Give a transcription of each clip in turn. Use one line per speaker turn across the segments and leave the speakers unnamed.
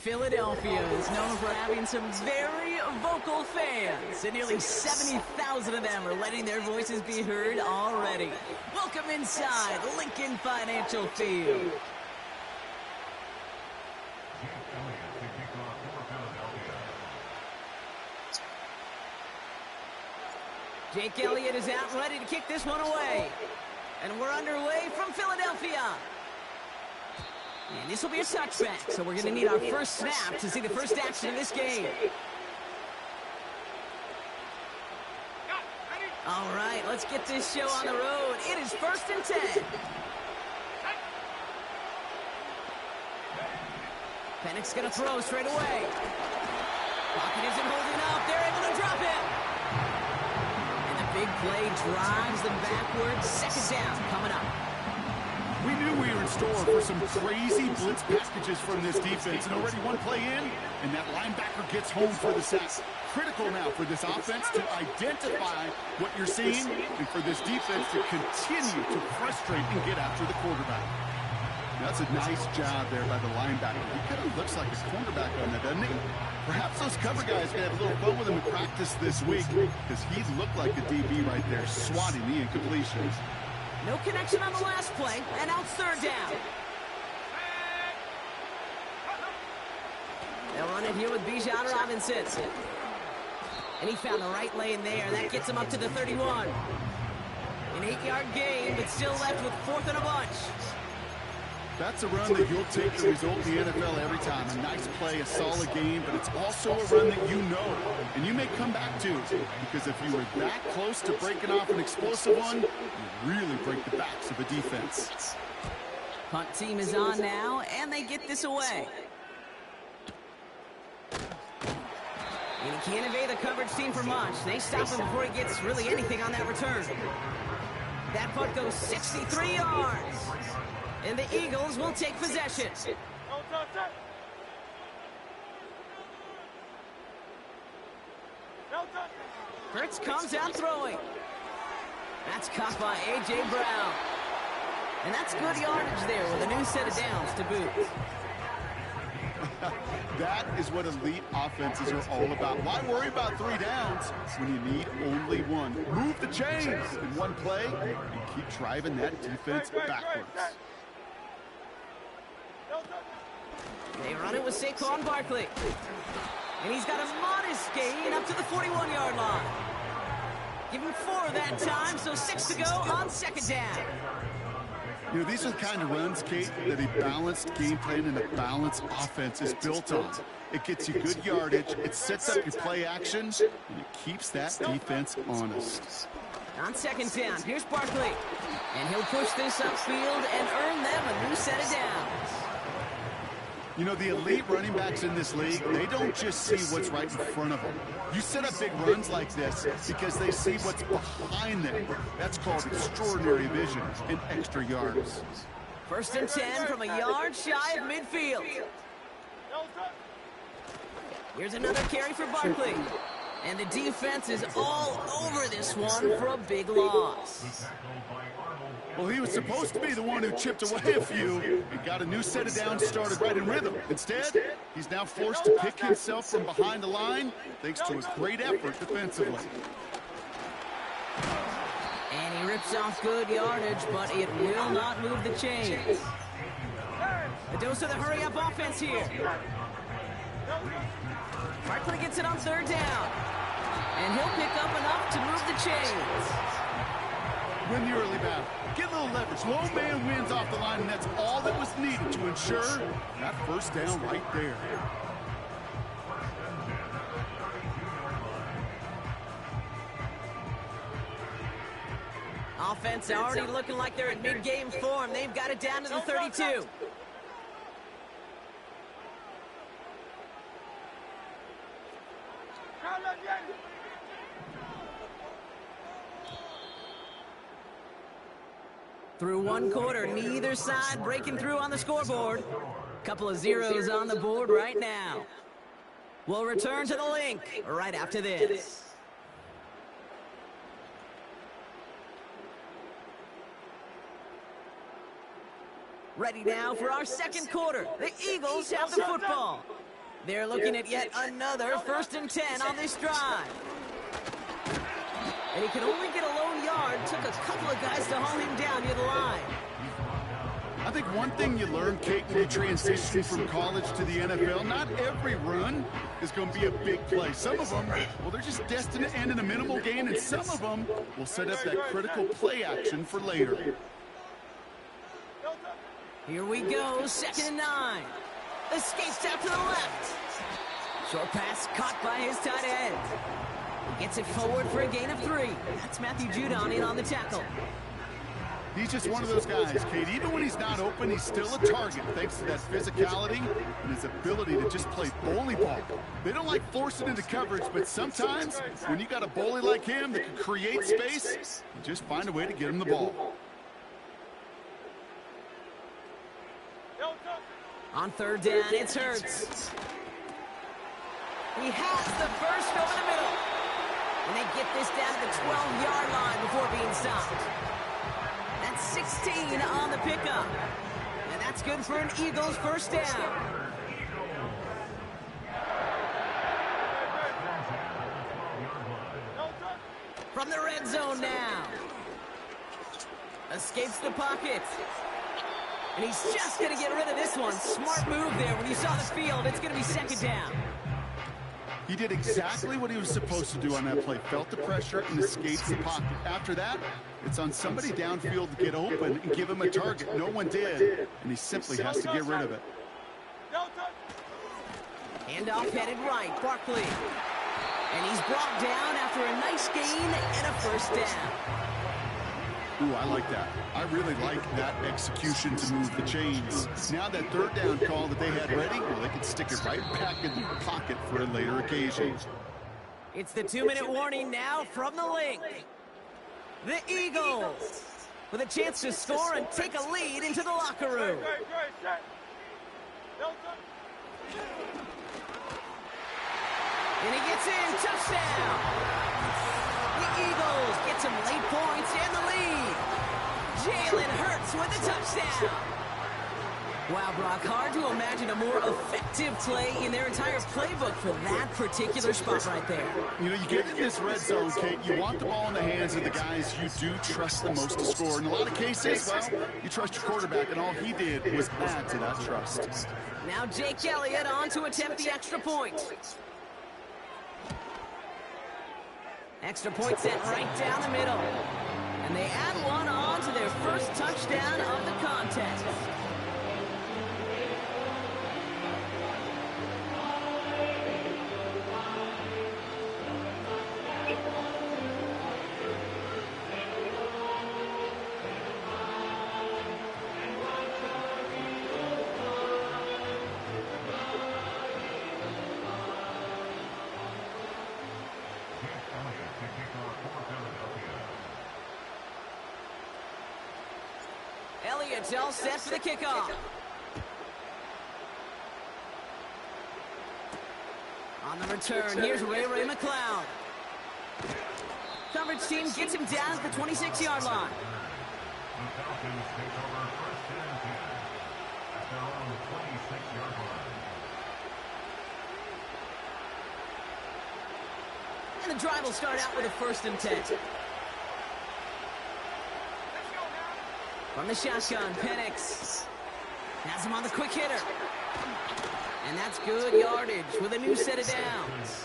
Philadelphia is known for having some very vocal fans, and nearly 70,000 of them are letting their voices be heard already. Welcome inside Lincoln Financial Field. Jake Elliott is out ready to kick this one away. And we're underway from Philadelphia. And this will be a touchback, so we're going to need our first snap to see the first action of this game. All right, let's get this show on the road. It is 1st and 10. Pennick's going to throw straight away. Pocket isn't holding up. They're able to drop it. And the big play drives them backwards. 2nd down coming up.
We knew we were in store for some crazy blitz packages from this defense, and already one play in, and that linebacker gets home for the sack. Critical now for this offense to identify what you're seeing, and for this defense to continue to frustrate and get after the quarterback. That's a nice job there by the linebacker. He kind of looks like a cornerback on that, doesn't he? Perhaps those cover guys can have a little fun with him in practice this week, because he looked like a DB right there, swatting the incompletions.
No connection on the last play, and now 3rd down. They'll run it here with Bijan Robinson. And he found the right lane there. That gets him up to the 31. An 8-yard gain, but still left with 4th and a bunch.
That's a run that you'll take the result in the NFL every time. A nice play, a solid game, but it's also a run that you know, and you may come back to, because if you were that close to breaking off an explosive one, you really break the backs of a defense.
Punt team is on now, and they get this away. And he can't evade the coverage team for much. They stop him before he gets really anything on that return. That punt goes 63 yards. And the Eagles will take possession. Hurts comes out throwing. That's caught by A.J. Brown. And that's good yardage there with a new set of downs to boot.
That is what elite offenses are all about. Why worry about 3 downs when you need only one? Move the chains in one play and keep driving that defense backwards.
They run it with Saquon Barkley. And he's got a modest gain up to the 41-yard line. Give him 4 that time, so 6 to go on 2nd down.
You know, these are the kind of runs, Kate, that a balanced game plan and a balanced offense is built on. It gets you good yardage, it sets up your play action, and it keeps that defense honest.
On 2nd down, here's Barkley. And he'll push this upfield and earn them a new set of downs.
You know, the elite running backs in this league, they don't just see what's right in front of them. You set up big runs like this because they see what's behind them. That's called extraordinary vision and extra yards.
1st and 10 from a yard shy of midfield. Here's another carry for Barkley. And the defense is all over this one for a big loss.
Well, he was supposed to be the one who chipped away a few and got a new set of downs started right in rhythm. Instead, he's now forced to pick himself from behind the line thanks to a great effort defensively.
And he rips off good yardage, but it will not move the chains. A dose of the hurry-up offense here. Barkley gets it on 3rd down. And he'll pick up enough to move the chains.
Win the early battle. Get a little leverage. Low man wins off the line, and that's all that was needed to ensure that 1st down right there.
Offense already looking like they're in mid-game form. They've got it down to the 32. Through 1 quarter, neither side breaking through on the scoreboard. Couple of zeros on the board right now. We'll return to the link right after this. Ready now for our 2nd quarter. The Eagles have the football. They're looking at yet another 1st and 10 on this drive. And he could only get a lone yard. Took a couple of guys to haul him down near the line.
I think one thing you learn, Kate, when you transition from college to the NFL, not every run is going to be a big play. Some of them, well, they're just destined to end in a minimal gain, and some of them will set up that critical play action for later.
Here we go, 2nd and 9. Escapes out to the left. Short pass caught by his tight end. He gets it forward for a gain of 3. That's Matthew Judon in on the tackle.
He's just one of those guys, Kate. Even when he's not open, he's still a target thanks to that physicality and his ability to just play bully ball. They don't like forcing into coverage, but sometimes when you got a bully like him that can create space, you just find a way to get him the ball.
On 3rd down, it's Hurts. He has the first over the middle. And they get this down to the 12-yard line before being stopped. That's 16 on the pickup. And that's good for an Eagles 1st down. From the red zone now. Escapes the pocket. And he's just going to get rid of this one. Smart move there. When you saw the field, it's going to be 2nd down.
He did exactly what he was supposed to do on that play. Felt the pressure and escaped the pocket. After that, it's on somebody downfield to get open and give him a target. No one did, and he simply has to get rid of it.
Handoff headed right, Barkley. And he's brought down after a nice gain and a 1st down.
Ooh, I like that. I really like that execution to move the chains. Now that 3rd down call that they had ready, well, they can stick it right back in the pocket for a later occasion.
It's the 2-minute warning now from the link. The Eagles with a chance to score and take a lead into the locker room. And he gets in, touchdown. The Eagles get some late points and the lead. Jalen Hurts with a touchdown. Wow, Brock, hard to imagine a more effective play in their entire playbook for that particular spot right there.
You know, you get in this red zone, Kate, you want the ball in the hands of the guys you do trust the most to score. In a lot of cases, well, you trust your quarterback, and all he did was add to that trust.
Now Jake Elliott on to attempt the extra point. Extra point set right down the middle. And they add one on to their first touchdown of the contest. Elliott's all set for the kickoff. On the return, here's Ray McLeod. Coverage team gets him down at the 26-yard line. And the drive will start out with a 1st and 10. From the shotgun, Penix has him on the quick hitter. And that's good yardage with a new set of downs.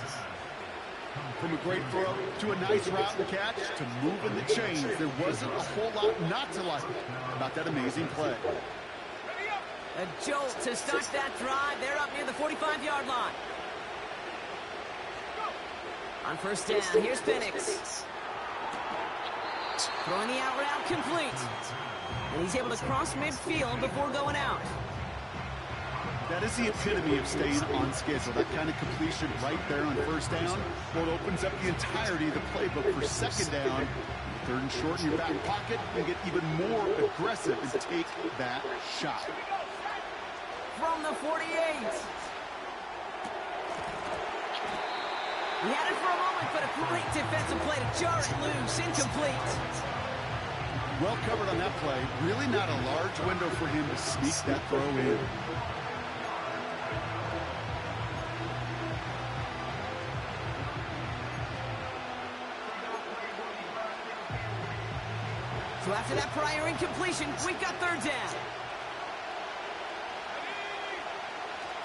From a great throw to a nice route and catch to moving the chains, there wasn't a whole lot not to like about that amazing play.
A jolt to start that drive. They're up near the 45-yard line. On 1st down, here's Penix. Throwing the out route complete. And he's able to cross midfield before going out.
That is the epitome of staying on schedule. That kind of completion right there on 1st down. Well, it opens up the entirety of the playbook for 2nd down. 3rd and short in your back pocket. You get even more aggressive and take that shot.
From the 48. He had it for a moment, but a great defensive play to jar it loose. Incomplete.
Well covered on that play. Really not a large window for him to sneak that throw in.
So after that prior incompletion, we've got third down.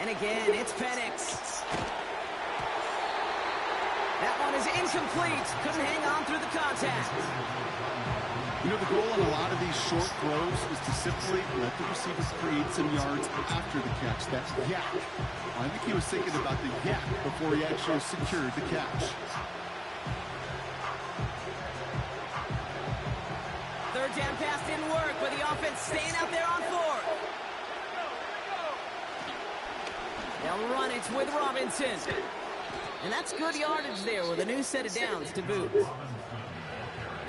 And again, it's Penix. That one is incomplete. Couldn't hang on through the contact.
You know, the goal on a lot of these short throws is to simply let the receiver create some yards after the catch. That yak. I think he was thinking about the yak before he actually secured the catch.
Third down pass didn't work, but the offense staying out there on fourth. They'll run it with Robinson. And that's good yardage there with a new set of downs to boot.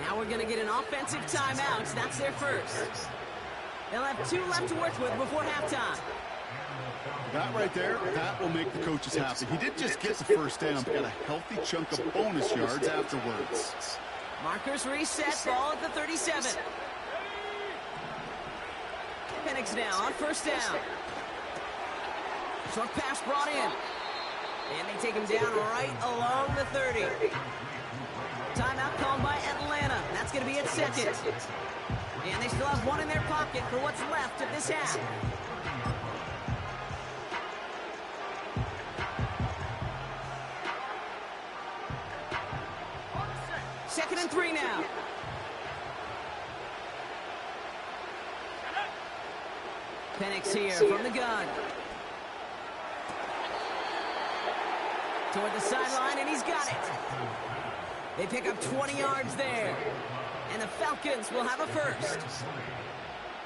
Now we're going to get an offensive timeout. That's their first. They'll have 2 left to work with before halftime.
That right there, that will make the coaches happy. He didn't just get the first down, but got a healthy chunk of bonus yards afterwards.
Markers reset, ball at the 37. Penix now on first down. Short pass brought in. And they take him down right along the 30. Timeout called by Atlanta. That's going to be at second. And they still have one in their pocket for what's left of this half. Second and 3 now. Penix here from the gun. Toward the sideline, and he's got it. They pick up 20 yards there. And the Falcons will have a first.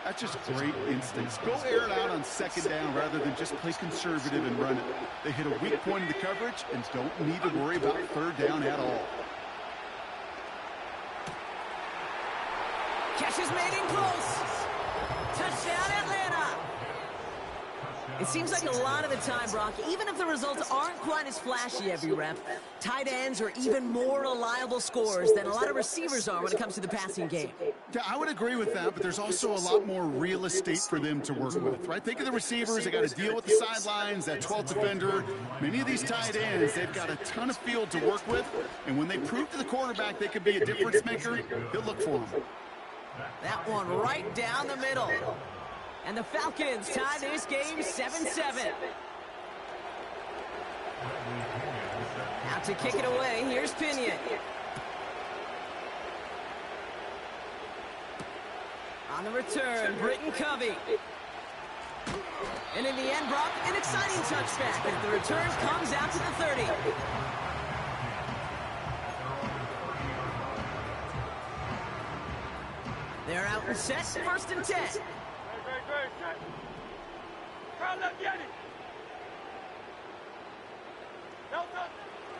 That's just great instincts. Go air it out on second down rather than just play conservative and run it. They hit a weak point in the coverage and don't need to worry about third down at all.
Catch is made in close. Touchdown, Atlanta. It seems like a lot of the time, Brock, even if the results aren't quite as flashy every rep, tight ends are even more reliable scorers than a lot of receivers are when it comes to the passing game.
Yeah, I would agree with that, but there's also a lot more real estate for them to work with, right? Think of the receivers. They got to deal with the sidelines, that 12th defender. Many of these tight ends, they've got a ton of field to work with, and when they prove to the quarterback they could be a difference maker, he'll look for them.
That one right down the middle. And the Falcons tie this game 7-7. Out to kick it away, here's Pinion. On the return, Britton Covey. And in the end, Brock, an exciting touchback as the return comes out to the 30. They're out and set, first and 10.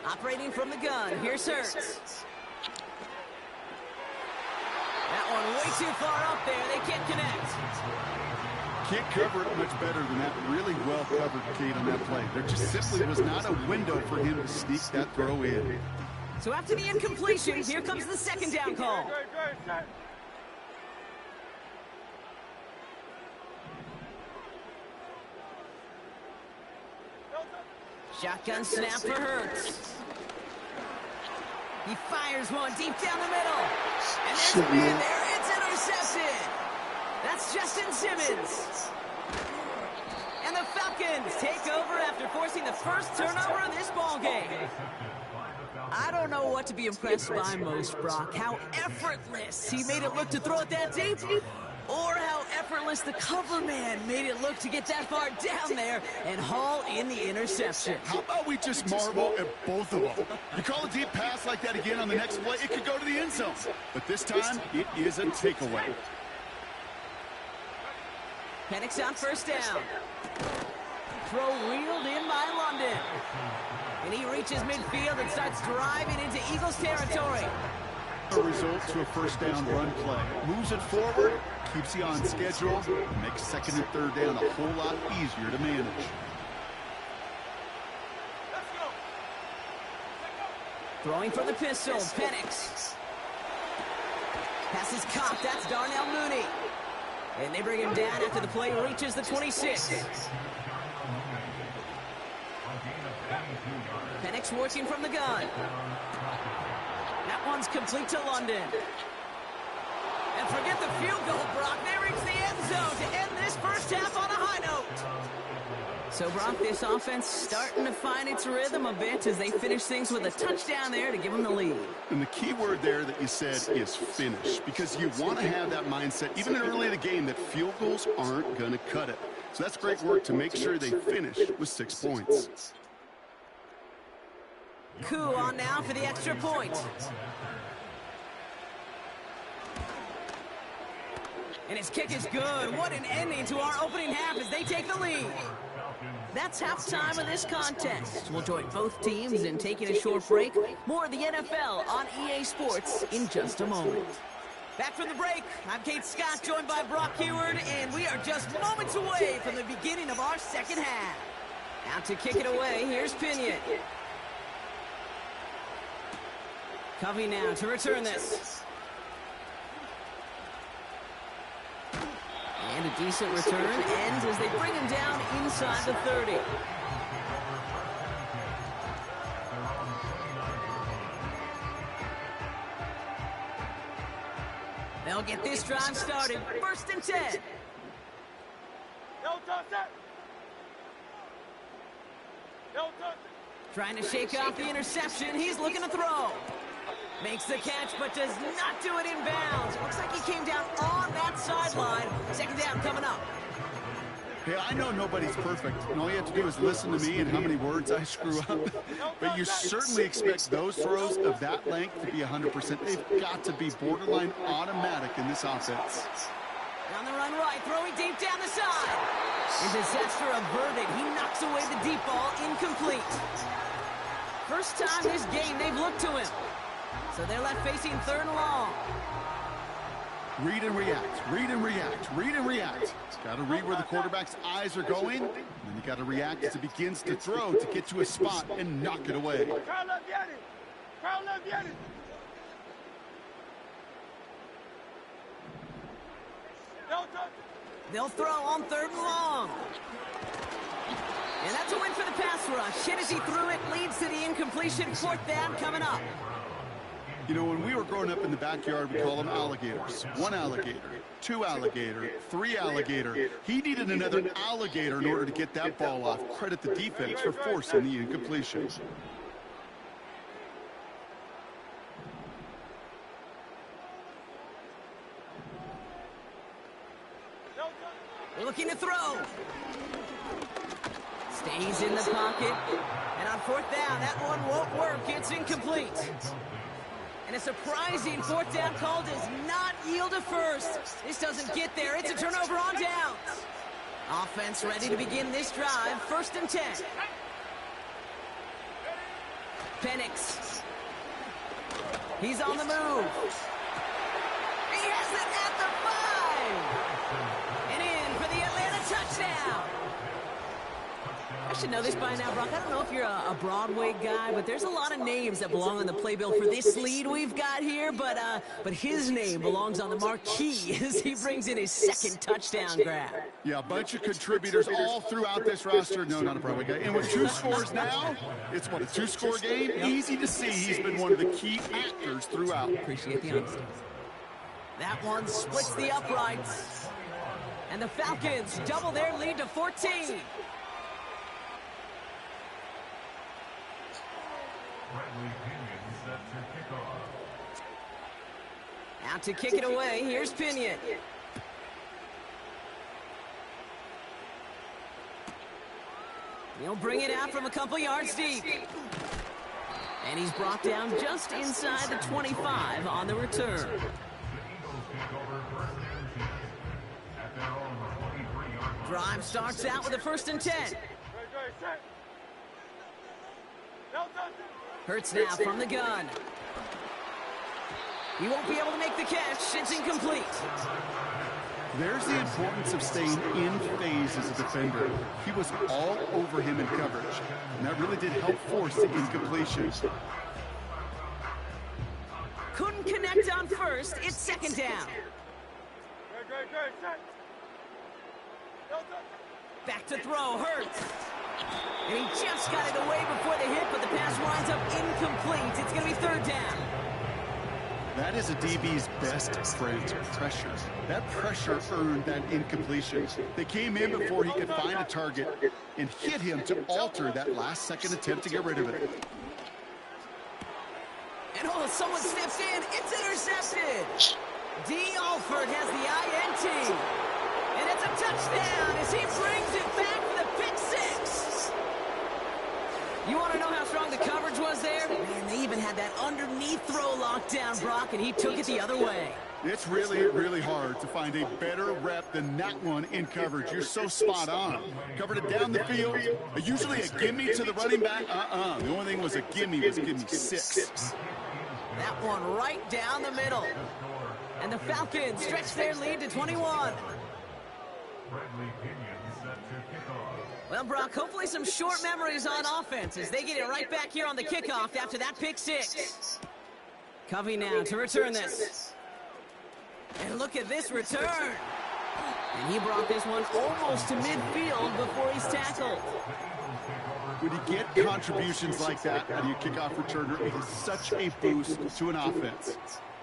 Operating from the gun, here's Hurts. That one way too far up there, they can't connect.
Can't cover it much better than that. Really well covered, Kate, on that play. There just simply was not a window for him to sneak that throw in.
So after the incompletion, here comes the second down call. Shotgun snap for Hurts. He fires one deep down the middle. And there's a man there. It's intercepted. That's Justin Simmons. And the Falcons take over after forcing the first turnover of this ball game. I don't know what to be impressed by most, Brock. How effortless he made it look to throw it that deep, or how effortless the cover man made it look to get that far down there and haul in the interception.
How about we just marvel at both of them? You call a deep pass like that again on the next play, it could go to the end zone. But this time, it is a takeaway.
Penix on first down. Throw wheeled in by London. And he reaches midfield and starts driving into Eagles territory.
A result to a first down run play. Moves it forward, keeps you on schedule, and makes second and third down a whole lot easier to manage.
Throwing for the pistol, Penix. Pass is caught, that's Darnell Mooney. And they bring him down after the play reaches the 26. Penix working from the gun. That one's complete to London. And forget the field goal, Brock. They reach the end zone to end this first half on a high note. So, Brock, this offense starting to find its rhythm a bit as they finish things with a touchdown there to give them the lead.
And the key word there that you said is finish, because you want to have that mindset, even early in the game, that field goals aren't going to cut it. So that's great work to make sure they finish with 6 points.
Coup on now for the extra point. And his kick is good. What an ending to our opening half as they take the lead. That's halftime of this contest. We'll join both teams in taking a short break. More of the NFL on EA Sports in just a moment. Back from the break, I'm Kate Scott, joined by Brock Heward, and we are just moments away from the beginning of our second half. Out to kick it away, here's Pinion. Covey now to return this. And a decent return ends as they bring him down inside the 30. They'll get this drive started. 1st and 10. Trying to shake off the interception. He's looking to throw. Makes the catch, but does not do it in bounds. Looks like he came down on that sideline. 2nd down coming up.
Hey, I know nobody's perfect, and all you have to do is listen to me and how many words I screw up. But you certainly expect those throws of that length to be 100%. They've got to be borderline automatic in this offense.
On the run right, throwing deep down the side. And disaster averted. He knocks away the deep ball, incomplete. First time this game they've looked to him. So they're left facing 3rd and long.
Read and react, read and react, read and react. Got to read where the quarterback's eyes are going, and then you got to react as it begins to throw to get to a spot and knock it away.
They'll throw on 3rd and long. And that's a win for the pass rush. Hit as he threw it, leads to the incompletion. 4th down coming up.
You know, when we were growing up in the backyard, we call them alligators. 1 alligator, 2 alligator, 3 alligator. He needed another alligator in order to get that ball off. Credit the defense for forcing the incompletion.
Looking to throw. Stays in the pocket. And on 4th down, that one won't work. It's incomplete. And a surprising 4th down call does not yield a first. This doesn't get there. It's a turnover on downs. Offense ready to begin this drive. 1st and 10. Penix. He's on the move. He has it at the 5. And in for the Atlanta touchdown. I should know this by now, Brock. I don't know if you're a Broadway guy, but there's a lot of names that belong on the playbill for this lead we've got here, but his name belongs on the marquee as he brings in his 2nd touchdown grab.
Yeah, a bunch of contributors all throughout this roster. No, not a Broadway guy. And with 2 scores now, it's what, a 2-score game? Easy to see he's been one of the key actors throughout.
Appreciate the honesty. That one splits the uprights. And the Falcons double their lead to 14. Out to kick it away, here's Pinion. He'll bring it out from a couple yards deep. And he's brought down just inside the 25 on the return. Drive starts out with a 1st and 10. Hurts now from the gun. He won't be able to make the catch. It's incomplete.
There's the importance of staying in phase as a defender. He was all over him in coverage, and that really did help force the incompletion.
Couldn't connect on 1st. It's 2nd down. Back to throw. Hurts. And he just got it away before the hit, but the pass winds up incomplete. It's going to be 3rd down.
That is a DB's best friend, pressure. That pressure earned that incompletion. They came in before he could find a target and hit him to alter that last-second attempt to get rid of it.
And oh, someone steps in. It's intercepted. D. Alford has the INT. And it's a touchdown as he brings it back for the pick six. You want to know how strong the coverage was there? Man, they even had that underneath throw locked down, Brock, and he took it the other way.
It's really, really hard to find a better rep than that one in coverage. You're so spot on. Covered it down the field. Usually a gimme to the running back. The only thing was a gimme was gimme 6.
That one right down the middle. And the Falcons stretch their lead to 21. Well, Brock, hopefully some short memories on offense as they get it right back here on the kickoff after that pick six. Covey now to return this. And look at this return. And he brought this one almost to midfield before he's tackled.
When you get contributions like that out of your kickoff returner, it is such a boost to an offense.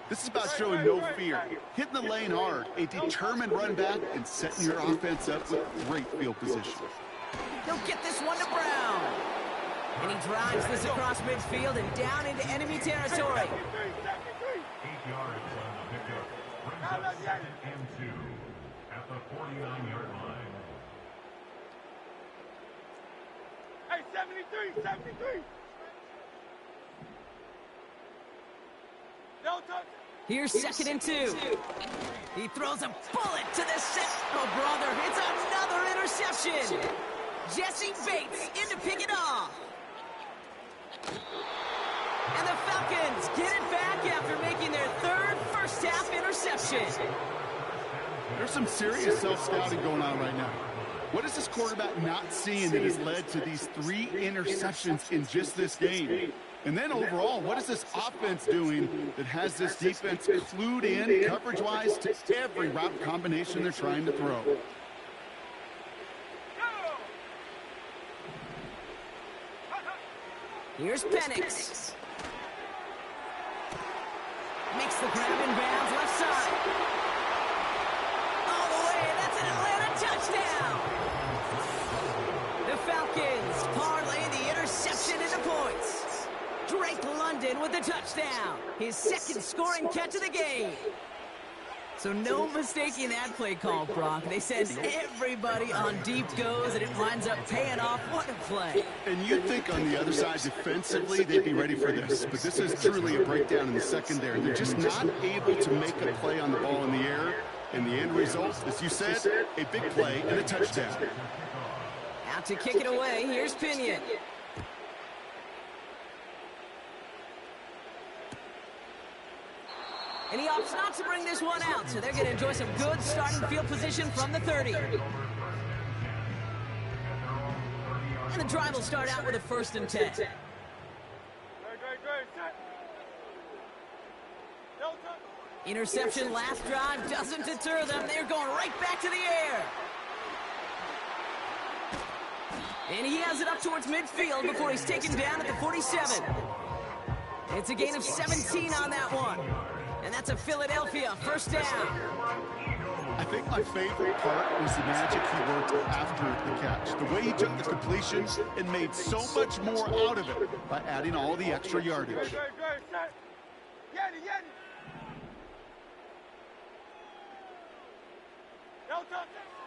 This is about showing no fear, hitting the lane hard, a determined run back, and setting your offense up with great field position.
He'll get this one to Brown. And he drives this across midfield and down into enemy territory.
8 yards on the pickup. Brings up 2nd and 2 at the 49-yard line.
Hey, 73, 73. No touch.
Here's 2nd and 2. He throws a bullet to the set. Oh, brother, it's another interception. Jesse Bates in to pick it off. And the Falcons get it back after making their 3rd first-half interception.
There's some serious self-scouting going on right now. What is this quarterback not seeing that has led to these 3 interceptions in just this game? And then overall, what is this offense doing that has this defense clued in coverage-wise to every route combination they're trying to throw?
Here's Penix. Makes the grab in bounds left side. All the way, that's an Atlanta touchdown. The Falcons parlay the interception into points. Drake London with the touchdown. His 2nd scoring catch of the game. So no mistaking that play call, Brock. They said everybody on deep goes, and it winds up paying off. What a play.
And you'd think on the other side defensively they'd be ready for this. But this is truly a breakdown in the secondary. They're just not able to make a play on the ball in the air. And the end result, as you said, a big play and a touchdown.
Out to kick it away, here's Pinion. And he opts not to bring this one out, so they're going to enjoy some good starting field position from the 30. And the drive will start out with a 1st and 10. Interception last drive doesn't deter them. They're going right back to the air. And he has it up towards midfield before he's taken down at the 47. It's a gain of 17 on that one. And that's a Philadelphia 1st down.
I think my favorite part was the magic he worked after the catch. The way he took the completion and made so much more out of it by adding all the extra yardage.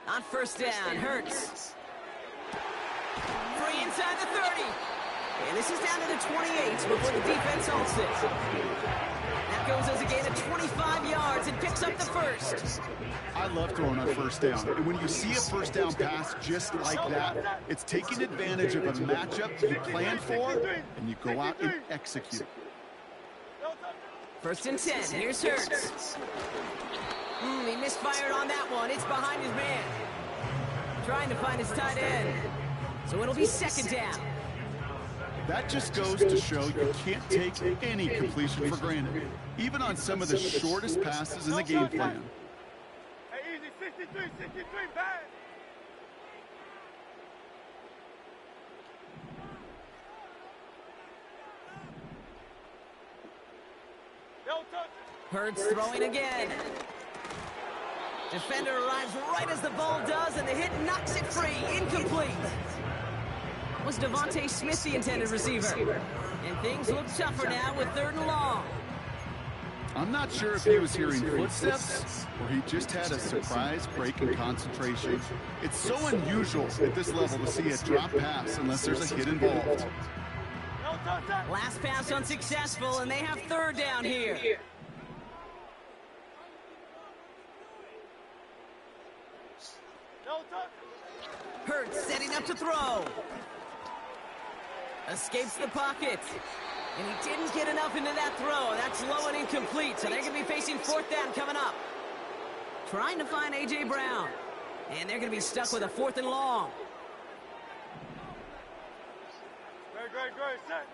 On 1st down, Hurts. Free inside the 30. And this is down to the 28 before the defense halts it. That goes as a gain of 25 yards and picks up the 1st.
I love throwing on 1st down. And when you see a 1st down pass just like that, it's taking advantage of a matchup you planned for, and you go out and execute.
1st and 10. Here's Hurts. He misfired on that one. It's behind his man. Trying to find his tight end. So it'll be 2nd down.
That just goes to show you can't take any completion for granted, even on some of the shortest passes in the game plan.
Hey, easy, 63, 63, bad. No touch.
Hurts throwing again. Defender arrives right as the ball does, and the hit knocks it free. Incomplete. Was Devontae Smith the intended receiver? And things look tougher now with 3rd and long.
I'm not sure if he was hearing footsteps or he just had a surprise break in concentration. It's so unusual at this level to see a drop pass unless there's a hit involved.
Last pass unsuccessful, and they have 3rd down here. Hurts setting up to throw. Escapes the pocket. And he didn't get enough into that throw. That's low and incomplete, so they're going to be facing 4th down coming up. Trying to find A.J. Brown. And they're going to be stuck with a 4th and long.
Great, set.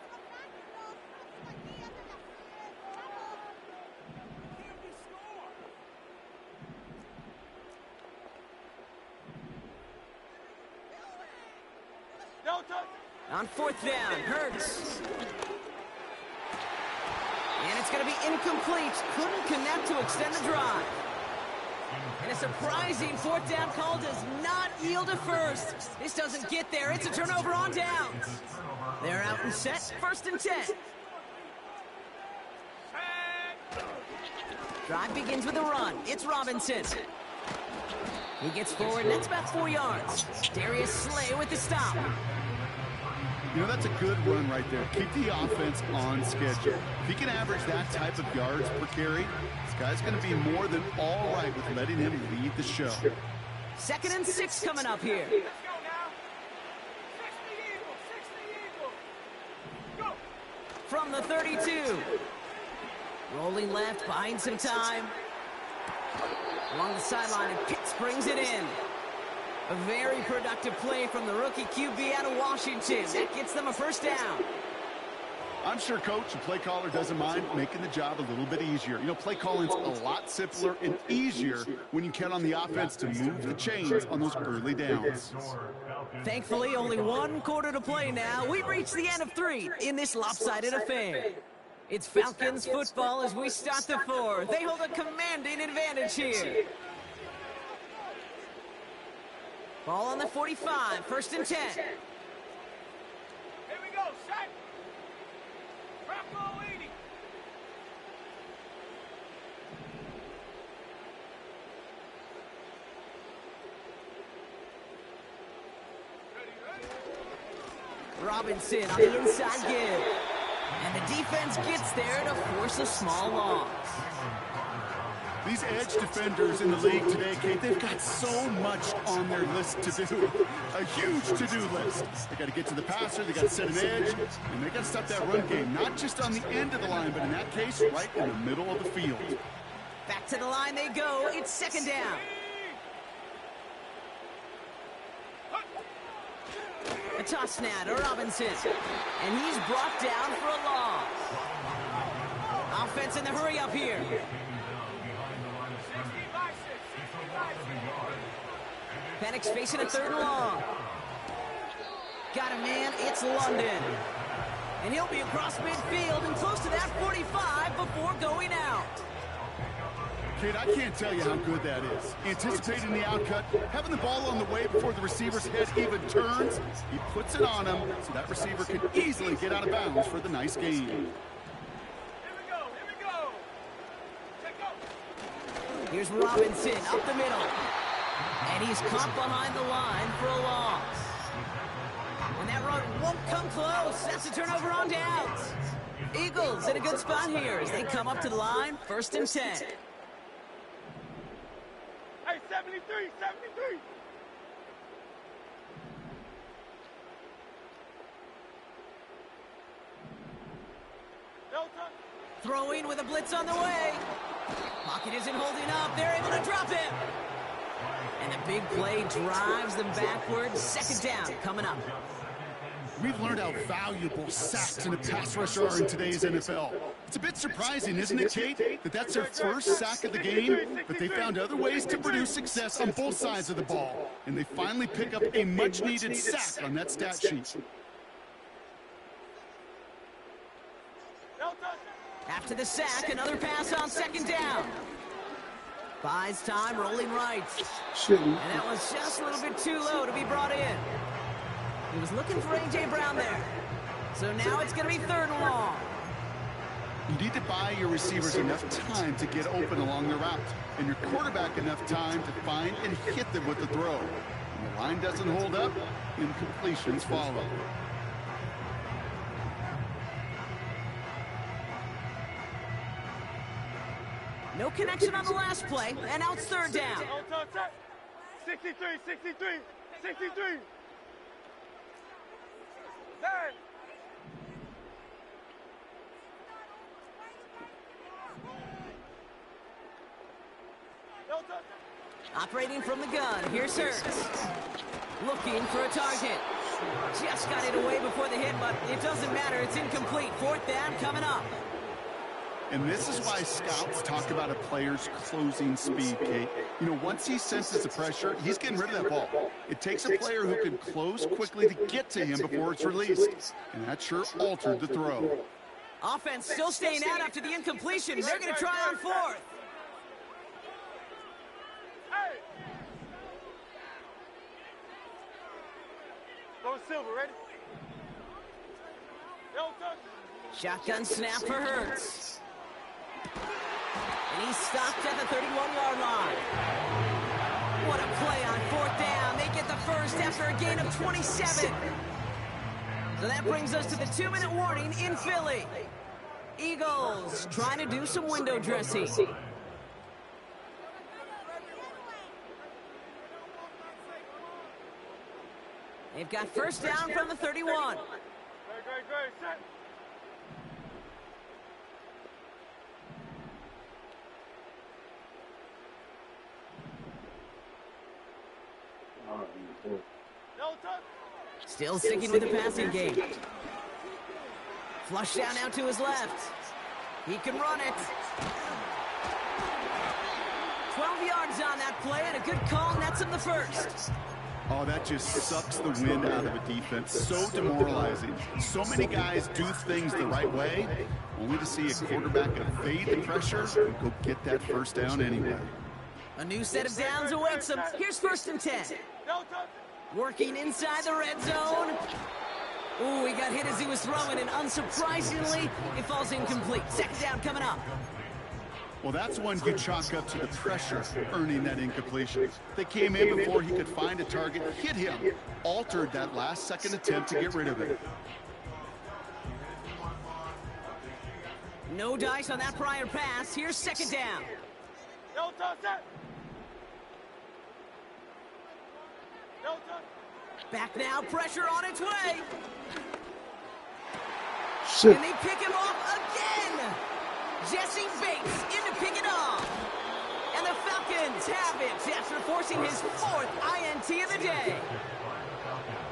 On 4th down, Hurts. And it's going to be incomplete. Couldn't connect to extend the drive. And a surprising 4th down call does not yield a first. This doesn't get there. It's a turnover on downs. They're out and set. 1st and 10. Drive begins with a run. It's Robinson. He gets forward, and that's about 4 yards. Darius Slay with the stop.
You know, that's a good run right there. Keep the offense on schedule. If he can average that type of yards per carry, this guy's going to be more than all right with letting him lead the show.
2nd and 6 coming up here.
Let's go now. 60 Eagles. Go.
From the 32. Rolling left, buying some time. Along the sideline, and Pitts brings it in. A very productive play from the rookie QB out of Washington. That gets them a 1st down.
I'm sure coach and play caller doesn't mind making the job a little bit easier. You know, play calling's a lot simpler and easier when you count on the offense to move the chains on those early downs.
Thankfully, only 1 quarter to play now. We've reached the end of 3 in this lopsided affair. It's Falcons football as we start the 4th. They hold a commanding advantage here. Ball on the 45, 1st and 10.
Here we go, set. Drop goal 80.
Robinson on the inside give. And the defense gets there to force a small loss.
These edge defenders in the league today, Kate, they've got so much on their list to do. A huge to-do list. They got to get to the passer, they got to set an edge, and they got to stop that run game, not just on the end of the line, but in that case, right in the middle of the field.
Back to the line they go. It's 2nd down. A toss now to Robinson. And he's brought down for a loss. Offense in the hurry up here. Penix facing a 3rd and long. Got a man, it's London. And he'll be across midfield and close to that 45 before going out.
Kid, I can't tell you how good that is. Anticipating the outcut, having the ball on the way before the receiver's head even turns, he puts it on him so that receiver can easily get out of bounds for the nice gain.
Here we go. Check go.
Here's Robinson up the middle. And he's caught behind the line for a loss. And that run won't come close. That's a turnover on downs. Eagles in a good spot here as they come up to the line, 1st and 10.
Hey, 73. Delta.
Throwing with a blitz on the way. Pocket isn't holding up. They're able to drop him. And the big play drives them backwards. 2nd down coming up.
We've learned how valuable sacks in a pass rush are in today's NFL. It's a bit surprising, isn't it, Kate, that that's their first sack of the game, but they found other ways to produce success on both sides of the ball, and they finally pick up a much-needed sack on that stat sheet.
to the sack, another pass on second down. Buys time, rolling right. And that was just a little bit too low to be brought in. He was looking for A.J. Brown there. So now it's going to be 3rd and long.
You need to buy your receivers enough time to get open along the route, and your quarterback enough time to find and hit them with the throw. When the line doesn't hold up, incompletions follow.
No connection on the last play, and now it's 3rd down.
63, 63, 63. 9.
Operating from the gun, here's Hurts. Looking for a target. Just got it away before the hit, but it doesn't matter. It's incomplete. 4th down coming up.
And this is why scouts talk about a player's closing speed, Kate. You know, once he senses the pressure, he's getting rid of that ball. It takes a player who can close quickly to get to him before it's released. And that sure altered the throw.
Offense still staying out after the incompletion. They're going to try on 4th.
Hey! Go Silver, ready? Yo, touch.
Shotgun snap for Hurts. And he's stopped at the 31-yard line. What a play on 4th down. They get the first after a gain of 27. So that brings us to the 2-minute warning in Philly. Eagles trying to do some window dressing. They've got first down from the 31.
Great, set.
Still sticking with the passing game. Flush down now to his left. He can run it. 12 yards on that play, and a good call nets him the first.
Oh, that just sucks the wind out of a defense. So demoralizing. So many guys do things the right way, only to see a quarterback evade the pressure and go get that first down anyway.
A new set of downs awaits him. Here's 1st and 10. Working inside the red zone. Ooh, he got hit as he was throwing, and unsurprisingly, it falls incomplete. 2nd down coming up.
Well, that's one you chalk up to the pressure earning that incompletion. They came in before he could find a target, hit him, altered that last-second attempt to get rid of it.
No dice on that prior pass. Here's 2nd down. Back now, pressure on its way.
Shit.
And they pick him off again. Jesse Bates in to pick it off. And the Falcons have it after forcing his 4th INT of the day.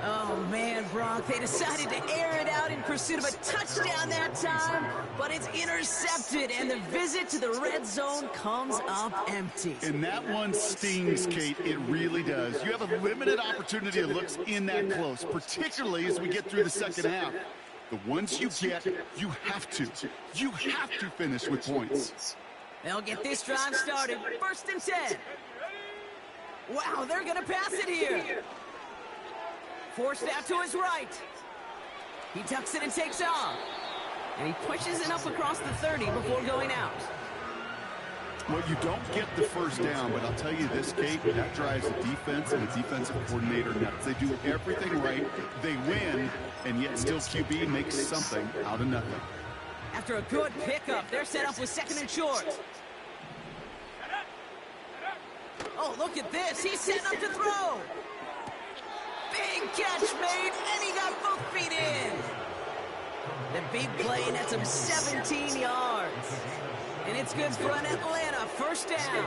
Oh, man, Brock, they decided to air it out in pursuit of a touchdown that time, but it's intercepted, and the visit to the red zone comes up empty.
And that one stings, Kate. It really does. You have a limited opportunity to look in that close, particularly as we get through the second half. The ones you get, you have to finish with points.
They'll get this drive started. 1st and 10. Wow, they're going to pass it here. Forced out to his right. He tucks it and takes off. And he pushes it up across the 30 before going out.
Well, you don't get the first down, but I'll tell you this, Kate, that drives the defense and the defensive coordinator nuts. They do everything right. They win, and yet still QB makes something out of nothing.
After a good pickup, they're set up with 2nd and short. Oh, look at this. He's setting up to throw. Big catch made, and he got both feet in. The big play nets him 17 yards. And it's good for an Atlanta first down.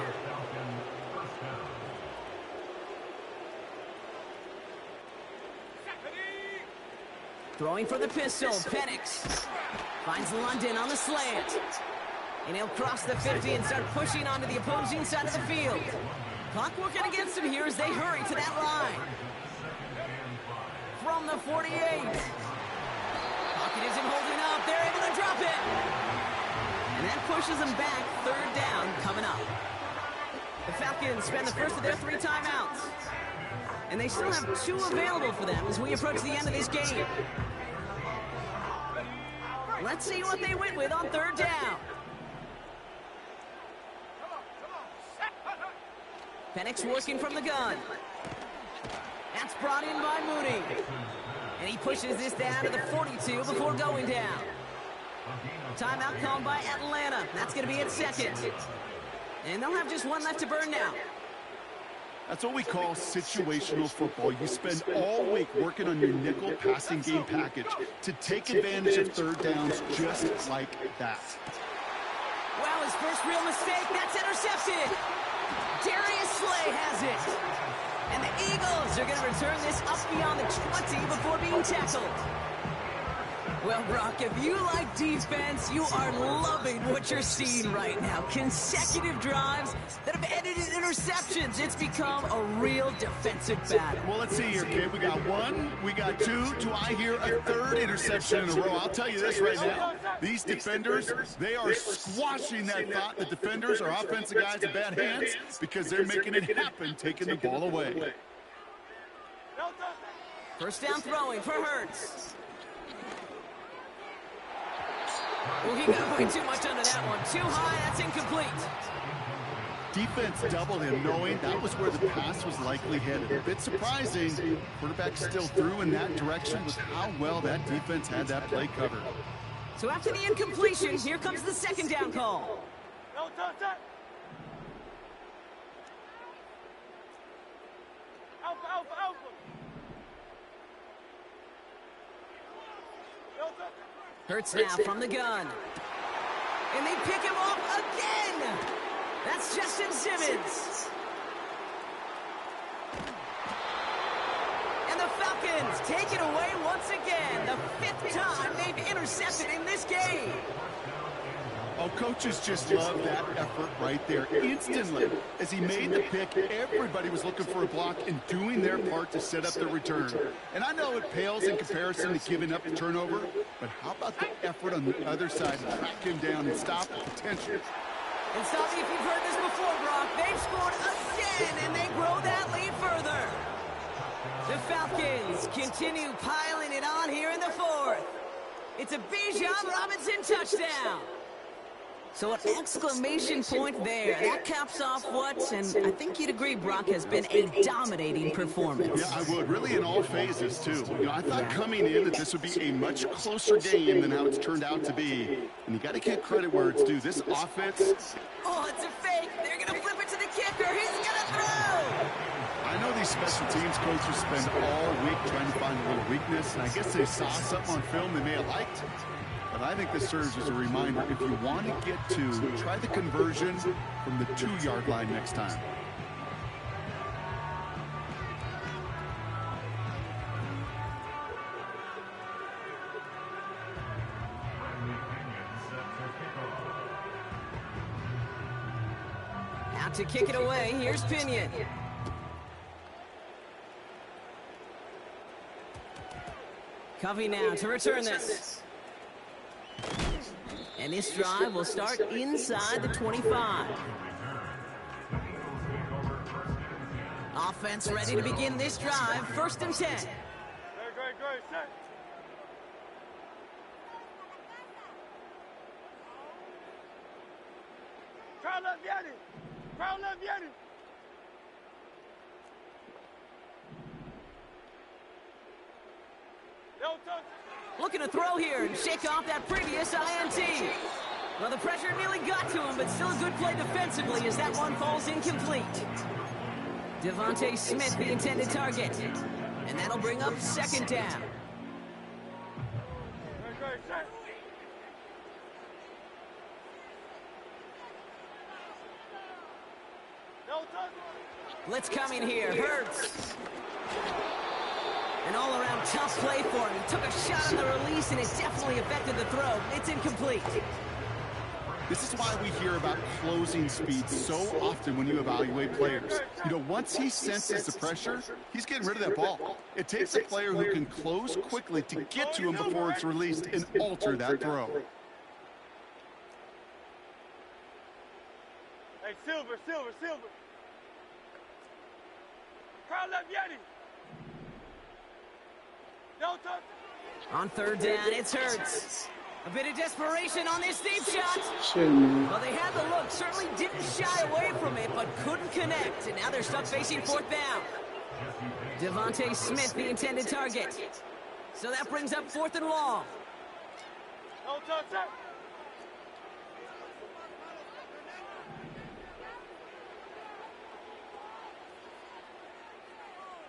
Throwing for the pistol, Penix. Finds London on the slant. And he'll cross the 50 and start pushing onto the opposing side of the field. Clock working against him here as they hurry to that line. From the 48. Pocket isn't holding up. They're able to drop it. And that pushes them back. Third down coming up. The Falcons spend the first of their 3 timeouts. And they still have 2 available for them as we approach the end of this game. Let's see what they went with on third down. Penix working from the gun. That's brought in by Mooney. And he pushes this down to the 42 before going down. Timeout called by Atlanta. That's going to be its second. And they'll have just 1 left to burn now.
That's what we call situational football. You spend all week working on your nickel passing game package to take advantage of third downs just like that.
Well, his first real mistake, that's intercepted. Darius Slay has it. And the Eagles are going to return this up beyond the 20 before being tackled. Well, Brock, if you like defense, you are loving what you're seeing right now. Consecutive drives that have ended in interceptions. It's become a real defensive battle.
Well, let's see here, kid. We got 1, we got 2. Do I hear a 3rd interception in a row? I'll tell you this right now. These defenders, they are squashing that thought. The defenders are offensive guys in bad hands because they're making it happen, taking the ball away.
First down throwing for Hurts. Well, he got way too much under that one. Too high, that's incomplete.
Defense doubled him, knowing that was where the pass was likely headed. A bit surprising. Quarterback still threw in that direction with how well that defense had that play covered.
So after the incompletion, here comes the second down call. Hurts now from the gun. And they pick him off again. That's Justin Simmons. And the Falcons take it away once again. The 5th time they've intercepted in this game.
Oh, coaches just love that effort right there. Instantly, as he made the pick, everybody was looking for a block and doing their part to set up the return. And I know it pales in comparison to giving up the turnover, but how about the effort on the other side to track him down and stop the potential?
And stop me if you've heard this before, Brock. They've scored again, and they grow that lead further. The Falcons continue piling it on here in the 4th. It's a Bijan Robinson touchdown. So an exclamation point there. That caps off what, and I think you'd agree, Brock, has been a dominating performance.
Yeah, I would. Really in all phases, too. You know, I thought coming in that this would be a much closer game than how it's turned out to be. And you got to give credit where it's due. This offense...
Oh, it's a fake. They're going to flip it to the kicker. He's going to throw.
I know these special teams coaches spend all week trying to find a little weakness, and I guess they saw something on film they may have liked. But I think this serves as a reminder, if you want to get to, try the conversion from the 2-yard line next time.
Out to kick it away, here's Pinion. Covey now to return this. And this drive will start inside the 25. Offense ready to begin this drive. 1st and 10.
Great, set. Crowd left, Yanni.
Looking to throw here and shake off that previous INT. Well, the pressure nearly got to him, but still a good play defensively as that one falls incomplete. Devontae Smith, the intended target. And that'll bring up 2nd down. Blitz coming here. Hurts. An all-around tough play for him. He took a shot on the release, and it definitely affected the throw. It's incomplete.
This is why we hear about closing speed so often when you evaluate players. You know, once he senses the pressure, he's getting rid of that ball. It takes a player who can close quickly to get to him before it's released and alter that throw.
Silver, silver, silver. Crowd left Yeti. No touch.
On third down, it's Hurts. A bit of desperation on this deep shot.
Shit, man.
Well, they had the look, certainly didn't shy away from it, but couldn't connect. And now they're stuck facing fourth down. Devontae Smith, the intended target. So that brings up fourth and long.
No touch, sir.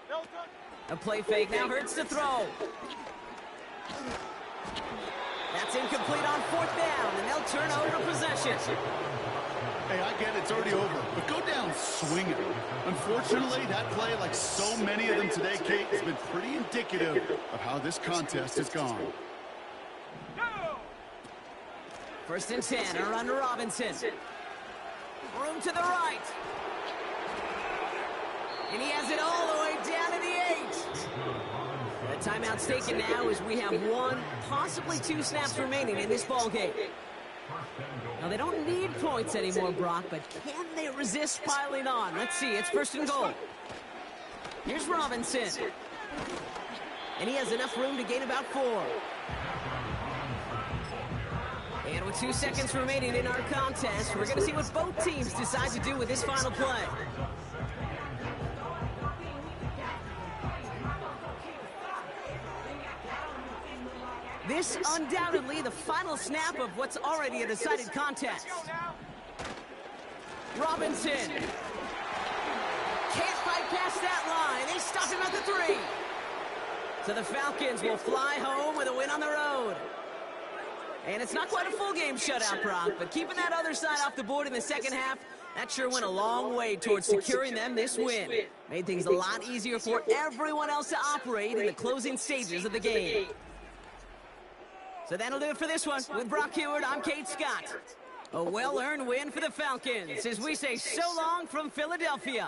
No touch.
A play fake now Hurts to throw. That's incomplete on fourth down, and they'll turn over possession.
Hey, I get it's already over, but go down swinging. Unfortunately, that play, like so many of them today, Kate, has been pretty indicative of how this contest has gone.
First and 10, a run to Robinson. Room to the right. And he has it all the way down to the 8. The timeout's taken now as we have 1, possibly 2 snaps remaining in this ballgame. Now, they don't need points anymore, Brock, but can they resist piling on? Let's see. It's first and goal. Here's Robinson. And he has enough room to gain about 4. And with 2 seconds remaining in our contest, we're going to see what both teams decide to do with this final play. This undoubtedly the final snap of what's already a decided contest. Robinson can't fight past that line. They stop him at the 3. So the Falcons will fly home with a win on the road. And it's not quite a full game shutout, Brock, but keeping that other side off the board in the second half, that sure went a long way towards securing them this win. Made things a lot easier for everyone else to operate in the closing stages of the game. So that'll do it for this one. With Brock Heward, I'm Kate Scott. A well-earned win for the Falcons as we say so long from Philadelphia.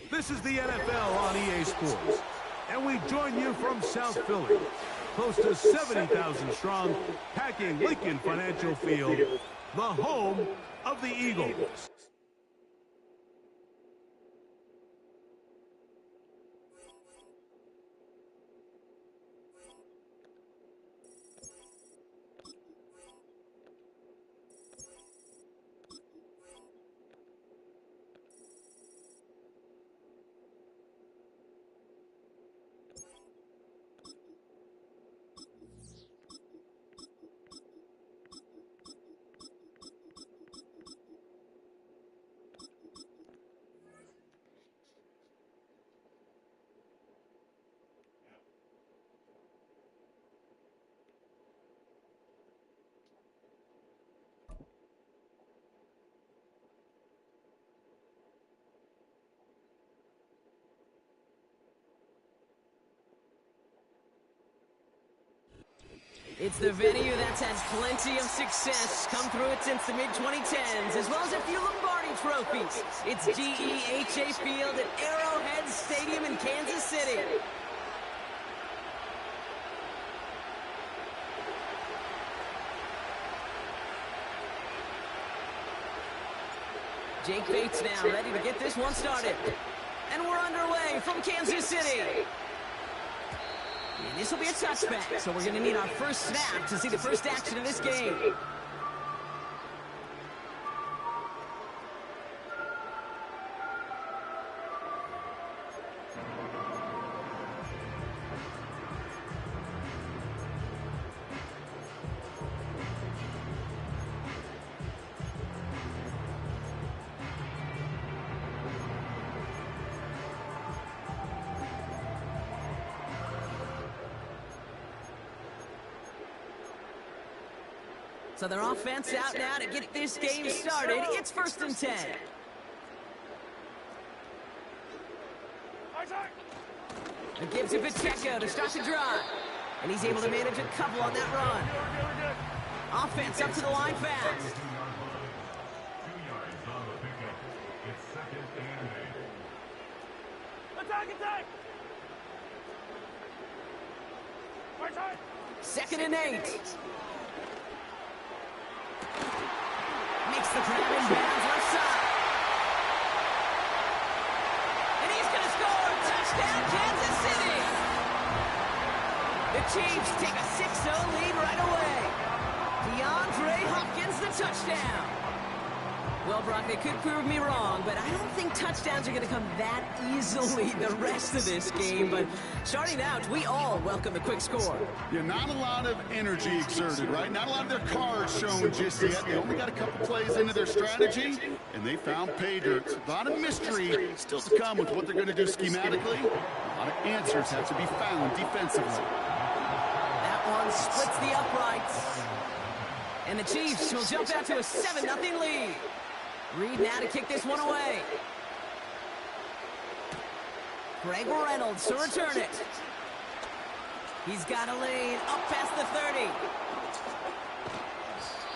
This is the NFL on EA Sports, and we join you from South Philly, close to 70,000 strong, packing Lincoln Financial Field, the home of the Eagles.
It's the venue that's had plenty of success come through it since the mid-2010s, as well as a few Lombardi trophies. It's GEHA Field at Arrowhead Stadium in Kansas City. Jake Bates now ready to get this one started. And we're underway from Kansas City. And this will be a touchback, so we're going to need our first snap to see the first action of this game. So their offense out now to get this game started. It's 1st and 10. And gives it Pacheco to start the drive. And he's able to manage a couple on that run. Offense up to the line fast. 2nd and 8. Makes the grab in bounds left side. And he's going to score. Touchdown, Kansas City. The Chiefs take a 6-0 lead right away. DeAndre Hopkins, the touchdown. Well, Brock, they could prove me wrong, but I don't think touchdowns are going to come that easily the rest of this game. But starting out, we all welcome the quick score.
Yeah, not a lot of energy exerted, right? Not a lot of their cards shown just yet. They only got a couple plays into their strategy, and they found pay dirt. A lot of mystery still to come with what they're going to do schematically. A lot of answers have to be found defensively.
That one splits the uprights. And the Chiefs will jump out to a 7-0 lead. Reed now to kick this one away. Greg Reynolds to return it. He's got a lane up past the 30.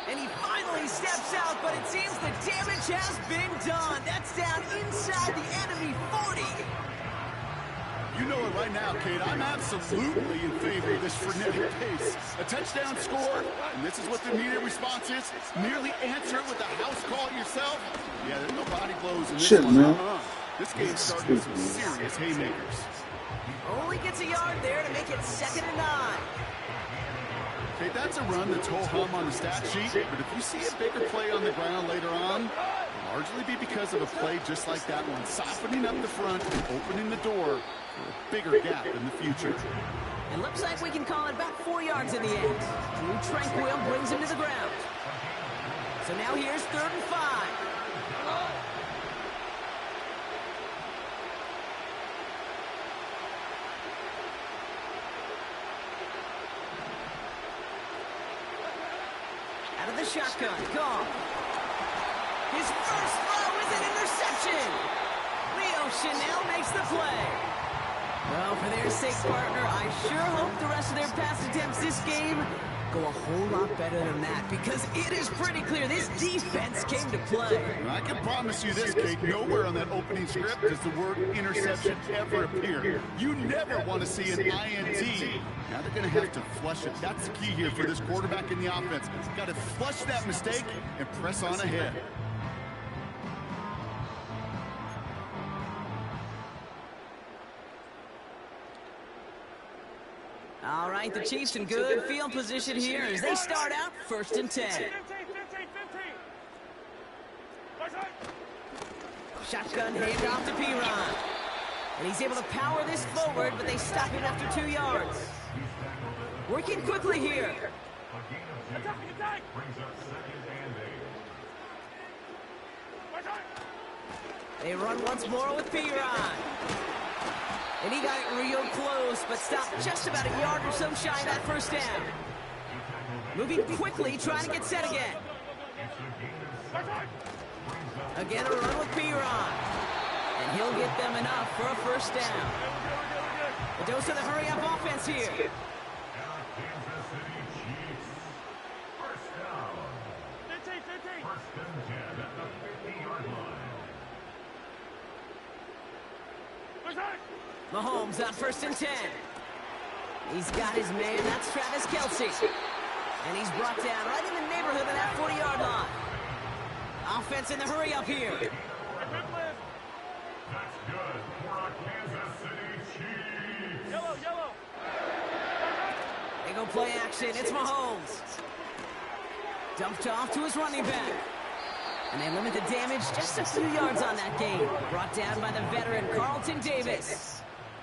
And he finally steps out, but it seems the damage has been done. That's down inside the enemy 40.
You know it right now, Kate. I'm absolutely in favor of this frenetic pace. A touchdown score, and this is what the immediate response is. Merely answer it with a house call yourself. Yeah, there's no body blows in this one.
Man.
This game started with some serious haymakers.
Only gets a yard there to make it 2nd and 9.
Okay, that's a run that's ho-hum on the stat sheet, but if you see a bigger play on the ground later on, it'll largely be because of a play just like that one, softening up the front and opening the door for a bigger gap in the future.
It looks like we can call it back 4 yards in the end. Drew Tranquil brings him to the ground. So now here's 3rd and 5. Out of the shotgun, gone. His first throw is an interception. Leo Chanel makes the play. Well, for their sake, partner, I sure hope the rest of their pass attempts this game go a whole lot better than that, because it is pretty clear this defense came to play.
I can promise you this, Kate, nowhere on that opening script does the word interception ever appear. You never want to see an INT. Now they're going to have to flush it. That's the key here for this quarterback in the offense. Got to flush that mistake and press on ahead.
All right, the Chiefs in good field position here as they start out 1st and 10.
15.
Shotgun handoff to Piron. And he's able to power this forward, but they stop him after 2 yards. Working quickly here.
Attack.
Brings up 2nd and 8.
They run once more with Piron. And he got it real close, but stopped just about a yard or so shy of that 1st down. Moving quickly, trying to get set again. Again, a run with Piron. And he'll get them enough for a 1st down. A dose of the hurry-up offense here.
Kansas City Chiefs. 1st down.
15.
1st and 10 at the 50-yard line.
Mahomes on 1st and 10. He's got his man, that's Travis Kelce. And he's brought down right in the neighborhood of that 40-yard line. Offense in the hurry-up here.
That's good for a Kansas City Chiefs.
Yellow.
They go play action. It's Mahomes. Dumped off to his running back. And they limit the damage just a few yards on that game. Brought down by the veteran Carlton Davis.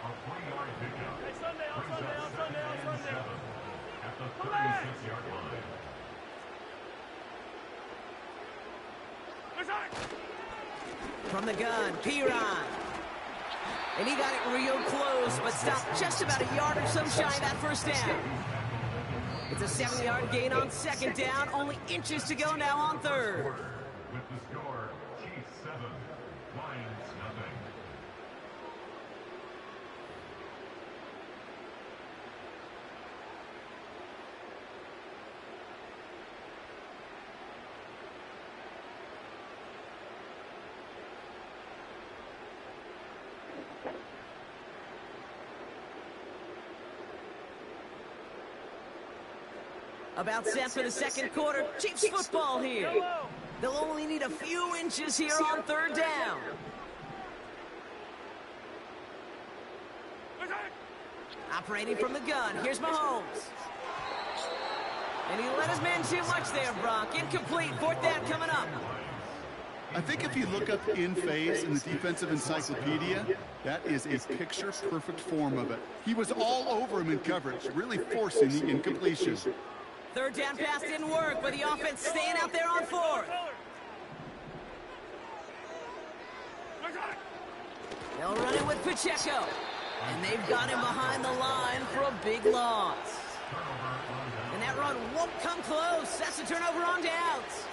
A 3-yard pickup.
Hey, Sunday.
Brings up 2nd and 7 at the 36-yard line.
From the gun, Piron. And he got it real close, but stopped just about a yard or so shy of that 1st down. It's a 7-yard gain on 2nd down. Only inches to go now on 3rd.
With the score, Chiefs 7, Lions nothing.
About set for the second quarter. Chiefs football here. They'll only need a few inches here on third down. Operating from the gun. Here's Mahomes. And he let his man too much there, Brock. Incomplete. Fourth down coming up.
I think if you look up in phase in the defensive encyclopedia, that is a picture-perfect form of it. He was all over him in coverage, really forcing the incompletion.
Third down pass didn't work, but the offense staying out there on fourth. They'll run it with Pacheco. And they've got him behind the line for a big loss. And that run won't come close. That's a turnover on downs.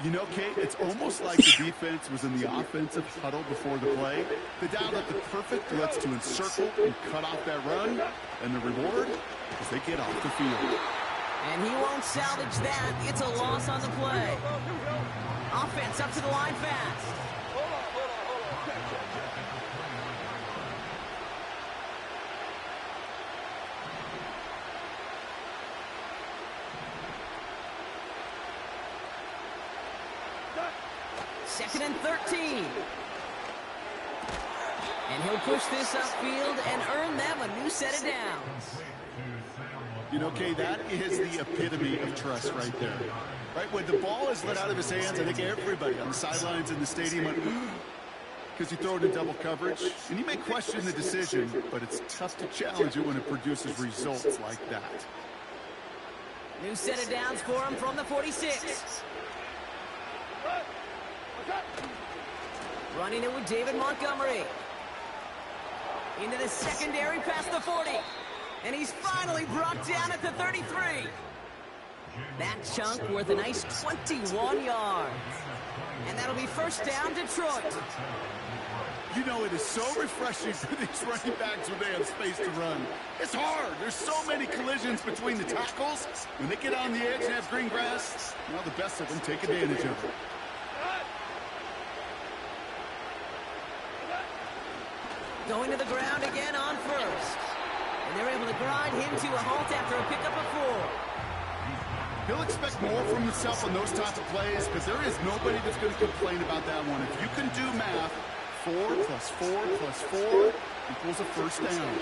You know, Kate, it's almost like the defense was in the offensive huddle before the play. They dialed up the perfect blitz to encircle and cut off that run. And the reward is they get off the field.
And he won't salvage that. It's a loss on the play. Offense up to the line fast. Second and 13. And he'll push this upfield and earn them a new set of downs.
You know, Kay, that is the epitome of trust right there. Right, when the ball is let out of his hands, I think everybody on the sidelines in the stadium went, because you throw it in double coverage. And you may question the decision, but it's tough to challenge it when it produces results like that.
New set of downs for him from the 46. Running it with David Montgomery. Into the secondary past the 40. And he's finally brought down at the 33. That chunk worth a nice 21 yards. And that'll be first down, Detroit.
You know, it is so refreshing for these running backs when they have space to run. It's hard. There's so many collisions between the tackles. When they get on the edge and have green grass, well, the best of them take advantage of it.
Going to the ground again on first. And they're able to grind him to a halt after a pickup of 4.
He'll expect more from himself on those types of plays, but there is nobody that's going to complain about that one. If you can do math, 4 plus 4 plus 4 equals a first down.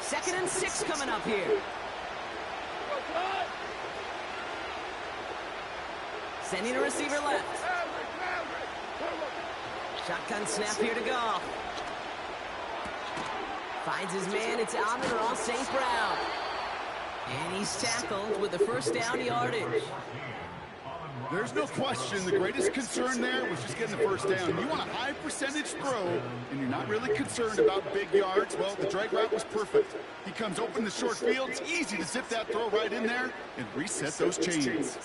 Second and 6 coming up here. Sending a receiver left. Shotgun snap here to Goff. Finds his man. It's Amon-Ra St. Brown. And he's tackled with the first down yardage.
There's no question the greatest concern there was just getting the first down. You want a high percentage throw, and you're not really concerned about big yards. Well, the drag route was perfect. He comes open the short field. It's easy to zip that throw right in there and reset those chains.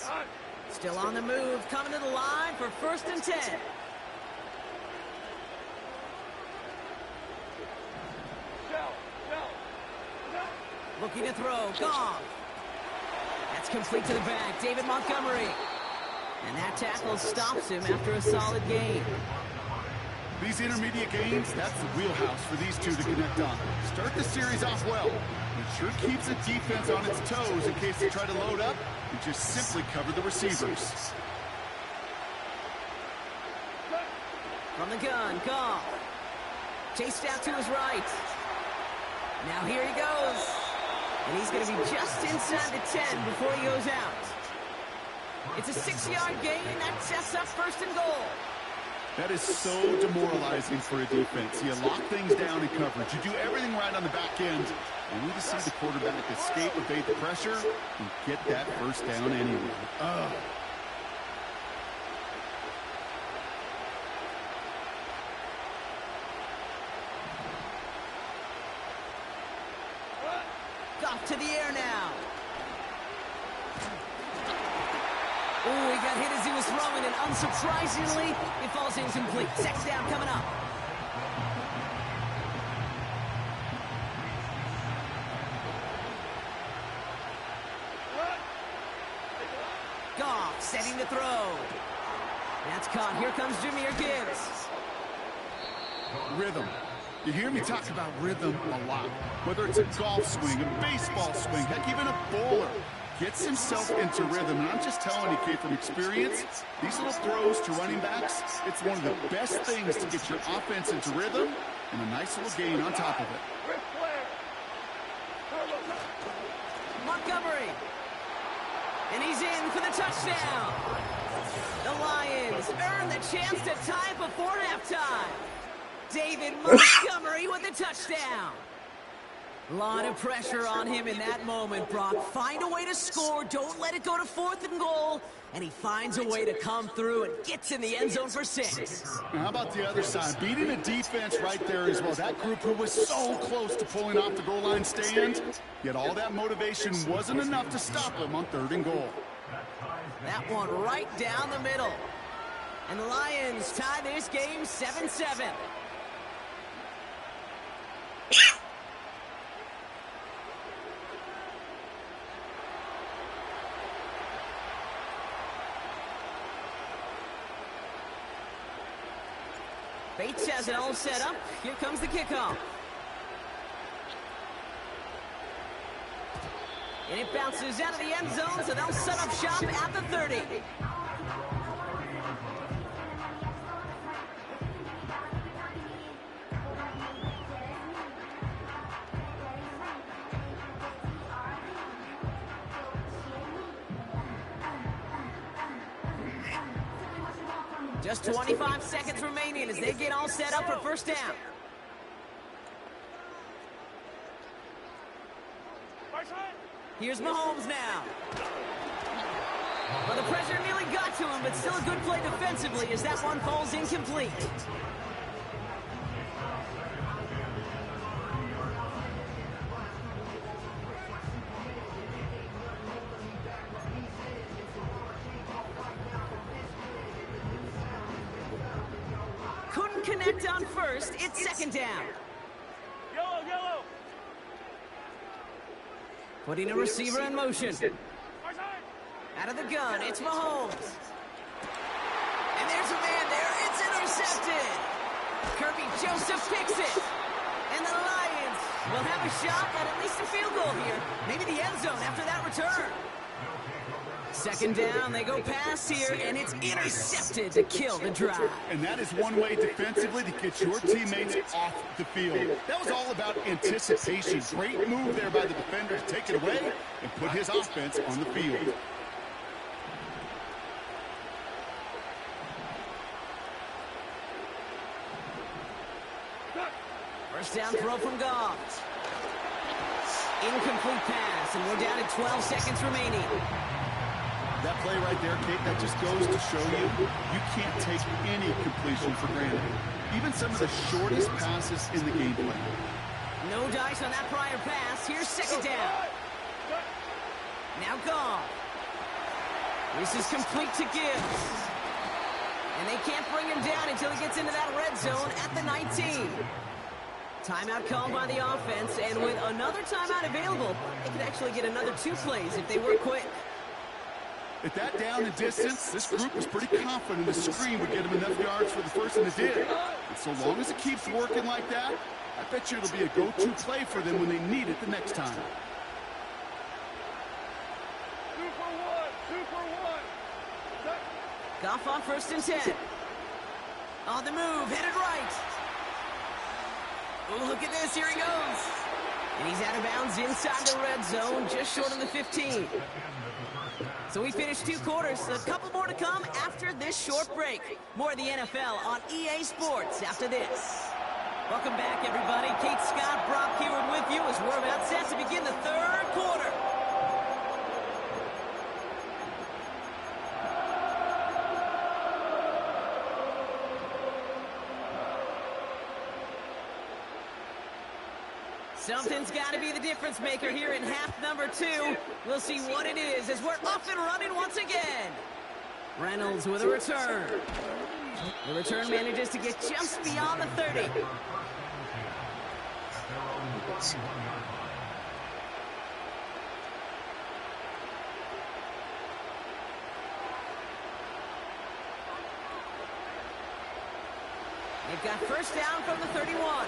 Still on the move, coming to the line for first and 10. Looking to throw, Goff. That's complete to the back, David Montgomery. And that tackle stops him after a solid gain.
These intermediate gains, that's the wheelhouse for these two to connect on. Start the series off well. It sure keeps the defense on its toes in case they try to load up and just simply cover the receivers.
From the gun, Goff. Chased out to his right. Now here he goes. And he's going to be just inside the 10 before he goes out. It's a 6-yard gain. That sets up first and goal.
That is so demoralizing for a defense. You lock things down in coverage. You do everything right on the back end. You need to see the quarterback escape, evade the pressure, and get that first down anyway.
Goff to the air now. Oh, he got hit as he was throwing, and unsurprisingly, it falls incomplete. Second down coming up. Goff setting to throw. That's caught. Here comes Jahmyr Gibbs.
Rhythm. You hear me talk about rhythm a lot. Whether it's a golf swing, a baseball swing, heck, even a bowler gets himself into rhythm. And I'm just telling you, kid, from experience, these little throws to running backs, it's one of the best things to get your offense into rhythm and a nice little gain on top of it.
Montgomery. And he's in for the touchdown. The Lions earn the chance to tie before halftime. David Montgomery with the touchdown. A lot of pressure on him in that moment, Brock. Find a way to score. Don't let it go to 4th and goal. And he finds a way to come through and gets in the end zone for 6.
Now, how about the other side? Beating a defense right there as well. That group who was so close to pulling off the goal line stand, yet all that motivation wasn't enough to stop him on 3rd and goal.
That one right down the middle. And the Lions tie this game 7-7. Bates has it all set up. Here comes the kickoff. And it bounces out of the end zone, so they'll set up shop at the 30. Just 25 seconds remaining as they get all set up for first down. Here's Mahomes now. Well, the pressure nearly got to him, but still a good play defensively as that one falls incomplete. Couldn't connect on first. It's 2nd down.
Yellow.
Putting a receiver in motion. Out of the gun, it's Mahomes. And there's a man there. It's intercepted. Kirby Joseph picks it. And the Lions will have a shot at least a field goal here. Maybe the end zone after that return. 2nd down, they go past here, and it's intercepted to kill the drive.
And that is one way defensively to get your teammates off the field. That was all about anticipation. Great move there by the defender to take it away and put his offense on the field.
First down throw from Goff. Incomplete pass, and we're down to 12 seconds remaining.
That play right there, Kate, that just goes to show you can't take any completion for granted. Even some of the shortest passes in the game plan.
No dice on that prior pass. Here's 2nd down. Now Goff. This is complete to Gibbs. And they can't bring him down until he gets into that red zone at the 19. Timeout called by the offense, and with another timeout available, they could actually get another 2 plays if they were quick.
At that down and distance, this group was pretty confident the screen would get them enough yards for the first, and it did. And so long as it keeps working like that, I bet you it'll be a go-to play for them when they need it the next time.
2 for 1.
Goff on 1st and 10. On the move, headed right. Oh, look at this, here he goes. And he's out of bounds inside the red zone, just short of the 15. So we finished 2 quarters, a couple more to come after this short break. More of the NFL on EA Sports after this. Welcome back, everybody. Kate Scott, Brock Hayward with you as we're about set to begin the 3rd quarter. Something's got to be the difference maker here in half number 2. We'll see what it is as we're off and running once again. Reynolds with a return. The return manages to get just beyond the 30. They've got first down from the 31.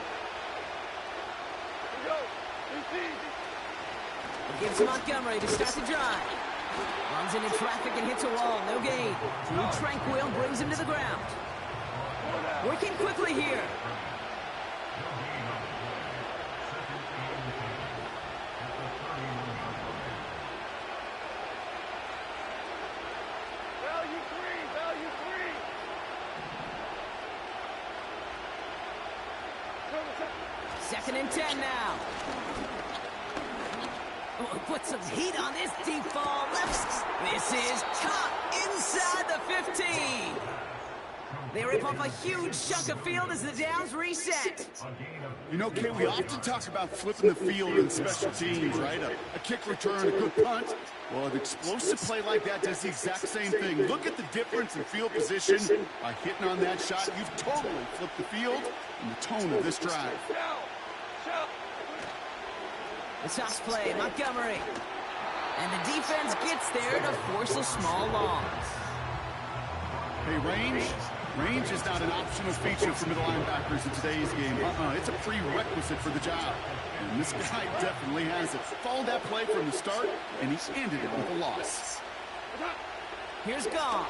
It gives Montgomery to start the drive. Runs into traffic and hits a wall. No gain. Drew Tranquil brings him to the ground. Working quickly here.
Value three.
Second and 10 now. Oh, put some heat on this deep ball. Left. This is caught inside the 15. They rip off a huge chunk of field as the downs reset.
You know, Kay, we often talk about flipping the field in special teams, right? A kick return, a good punt. Well, an explosive play like that does the exact same thing. Look at the difference in field position. By hitting on that shot, you've totally flipped the field and the tone of this drive.
The toss play, Montgomery. And the defense gets there to force a small loss.
Hey, range is not an optional feature for middle linebackers in today's game. It's a prerequisite for the job. And this guy definitely has it. Followed that play from the start, and he ended it with a loss.
Here's Gone.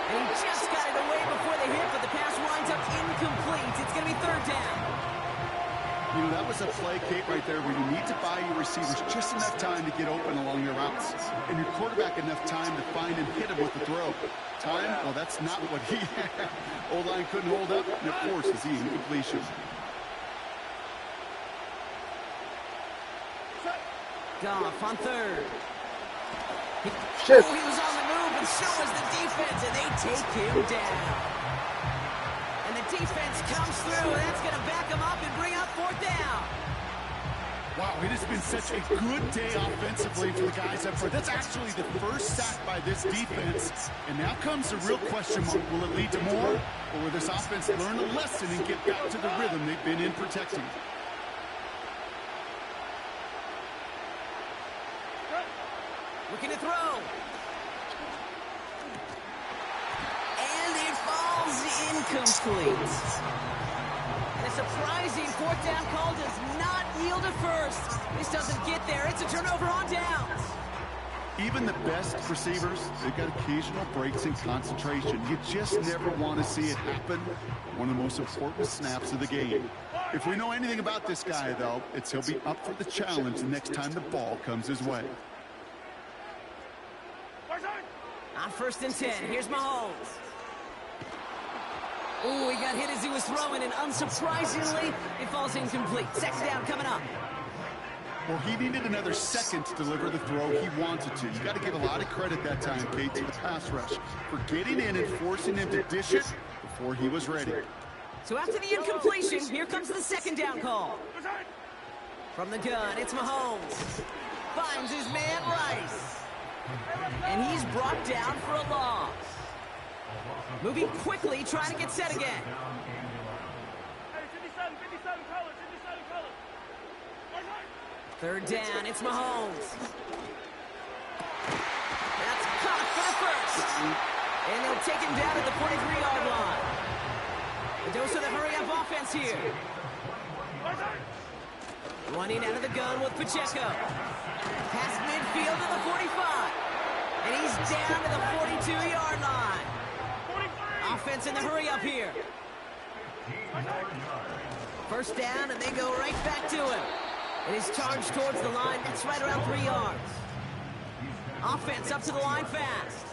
And he just got it away before the hit, but the pass winds up incomplete. It's going to be third down.
You know, that was a play, Kate, right there where you need to buy your receivers just enough time to get open along their routes. And your quarterback enough time to find and hit him with the throw. Time? Well, that's not what he had. O-line couldn't hold up, and of course, it's the incompletion.
Goff on third.
Shit.
Oh, he was on the move, and so was the defense, and they take him down. And the defense comes through, and that's going to back him up and bring up fourth down.
Wow, it has been such a good day offensively for the guys up front. That's actually the first sack by this defense. And now comes the real question mark. Will it lead to more? Or will this offense learn a lesson and get back to the rhythm they've been in protecting?
Looking to throw. And it falls incomplete. And a surprising fourth down call does not yield a first. This doesn't get there. It's a turnover on downs.
Even the best receivers, they've got occasional breaks in concentration. You just never want to see it happen. One of the most important snaps of the game. If we know anything about this guy, though, it's he'll be up for the challenge the next time the ball comes his way.
On first and 10, here's Mahomes. Oh, he got hit as he was throwing, and unsurprisingly, it falls incomplete. Second down coming up.
Well, he needed another second to deliver the throw he wanted to. You got to give a lot of credit that time, Kate, to the pass rush for getting in and forcing him to dish it before he was ready.
So after the incompletion, here comes the second down call. From the gun, it's Mahomes. Finds his man Rice. And he's brought down for a loss. Moving quickly, trying to get set again. Third down, it's Mahomes. That's caught for the first. And they'll take him down at the 43-yard line. A dose of the hurry-up offense here. Running out of the gun with Pacheco. Past midfield to the 45. And he's down to the 42-yard line. Offense in the hurry-up here. First down, and they go right back to him. It is charged towards the line. That's right around 3 yards. Offense up to the line fast.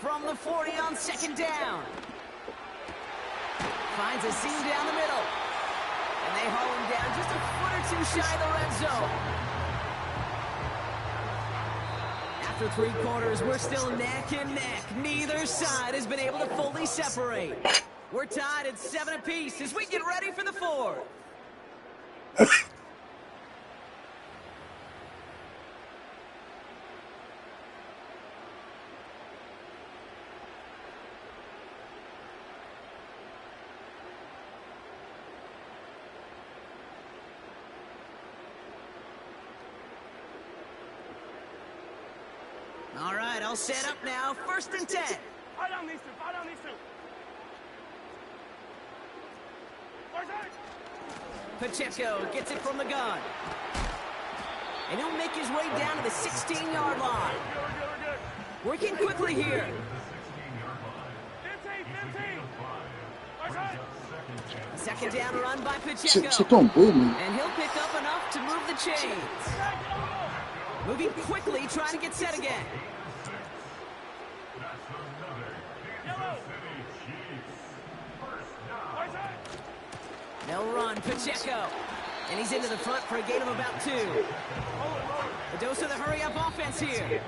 From the 40 on second down. Finds a seam down the middle. And they haul him down just a foot or two shy of the red zone. After 3 quarters, we're still neck and neck. Neither side has been able to fully separate. We're tied at 7 apiece as we get ready for the fourth. All right, I'll set up now. 1st and 10.
Fire down these two. Fire down these two.
Pacheco gets it from the gun. And he'll make his way down to the 16-yard line.
We're good.
Working quickly here.
15.
2nd down run by
C'est
Pacheco.
tombé, mais
And he'll pick up enough to move the chains. Moving quickly, trying to get set again.
Yellow.
They'll run Pacheco. And he's into the front for a gain of about 2. A dose of the hurry-up offense here.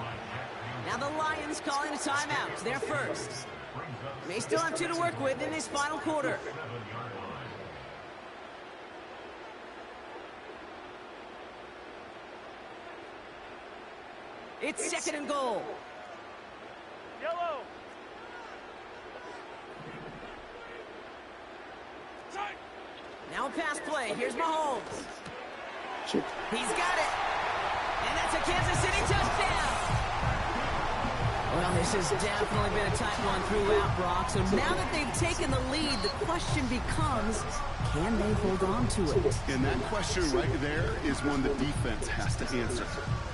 Now the Lions calling a timeout. They're first. May still have 2 to work with in this final quarter. It's 2nd and goal.
Yellow. Tight.
Now a pass play. Here's Mahomes.
shit.
He's got it. And that's a Kansas City touchdown. Well, this has definitely been a tight one throughout, Brock. So now that they've taken the lead, the question becomes, can they hold on to it?
And that question right there is one the defense has to answer.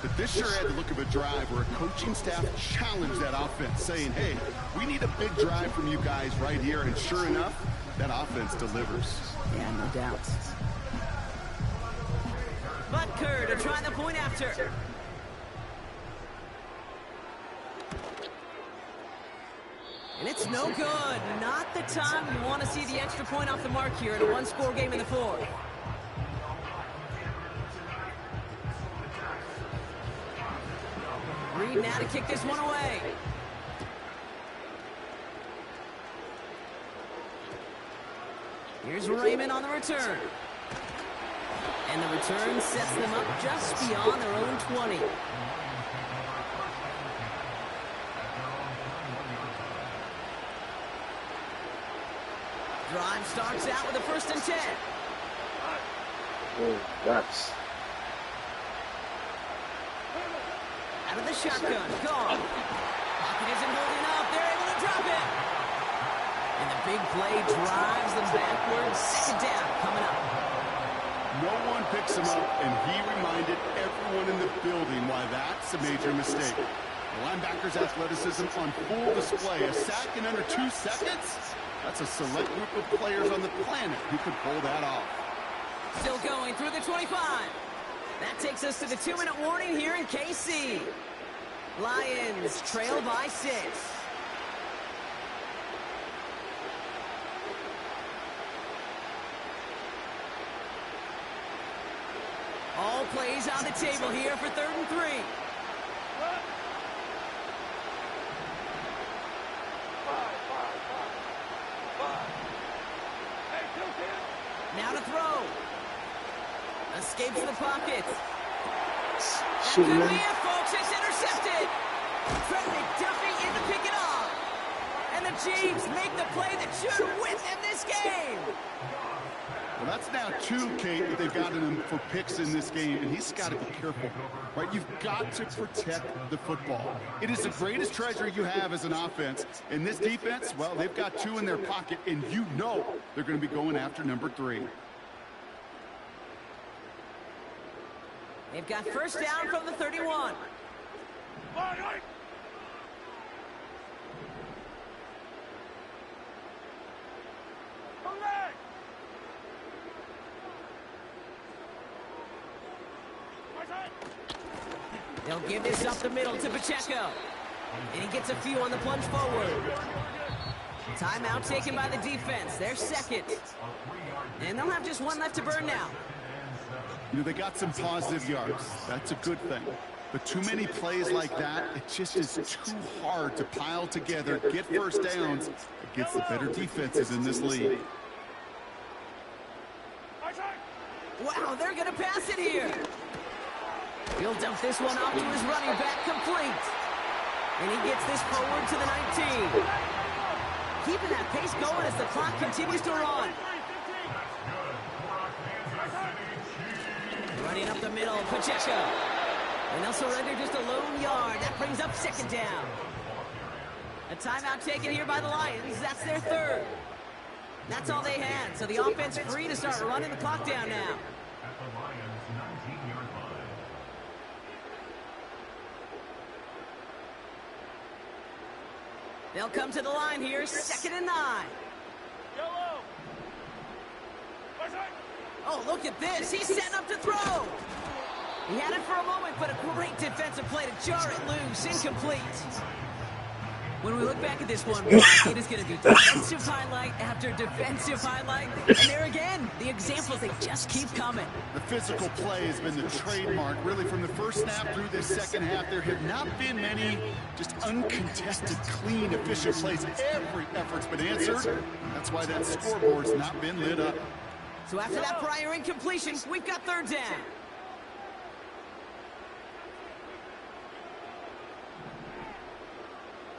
But this sure had the look of a drive where a coaching staff challenged that offense, saying, hey, we need a big drive from you guys right here. And sure enough, that offense delivers.
Yeah, no doubt. Butker to try the point after. And it's no good. Not the time you want to see the extra point off the mark here in a one-score game in the fourth. Reed now to kick this one away. Here's Raymond on the return. And the return sets them up just beyond their own 20. Drive starts out with a 1st and 10.
Oh, that's...
Out of the shotgun. Gone. Pocket isn't holding up. They're able to drop it. And the big play drives them backwards. 2nd down coming up.
No one picks him up, and he reminded everyone in the building why that's a major mistake. The linebacker's athleticism on full display. A sack in under 2 seconds? That's a select group of players on the planet who could pull that off.
Still going through the 25. That takes us to the 2-minute warning here in KC. Lions trail by 6. All plays on the table here for 3rd and 3. Now to throw. Escapes the pocket. That
Shit,
could be
man.
it, folks. It's intercepted. Trent McDuffie in to pick it off. And the Chiefs make the play that should win them this game.
Well, that's now 2, Kate, that they've gotten him for picks in this game, and he's got to be careful, right? You've got to protect the football. It is the greatest treasure you have as an offense. And this defense, well, they've got 2 in their pocket, and you know they're going to be going after number 3.
They've got 1st down from the 31. They'll give this up the middle to Pacheco. And he gets a few on the plunge forward. Timeout taken by the defense. They're 2nd. And they'll have just 1 left to burn now.
You know, they got some positive yards. That's a good thing. But too many plays like that, it just is too hard to pile together, get 1st downs against the better defenses in this league.
Wow, they're going to pass it here. He'll dump this one off to his running back, complete. And he gets this forward to the 19. Keeping that pace going as the clock continues to run. Running up the middle, Pacheco. And they'll surrender just a lone yard. That brings up second down. A timeout taken here by the Lions. That's their third. That's all they had. So the offense free to start running the clock down now.
At the Lions' 19-yard line.
They'll come to the line here, 2nd and 9.
Yellow.
Oh, look at this. He's setting up to throw. He had it for a moment, but a great defensive play to jar it loose. Incomplete. When we look back at this one, Brock, it is going to be defensive highlight after defensive highlight. And there again, the examples, they just keep coming.
The physical play has been the trademark, really, from the first snap through this second half. There have not been many just uncontested, clean, efficient plays. Every effort's been answered. That's why that scoreboard's not been lit up.
So after that prior incompletion, we've got third down.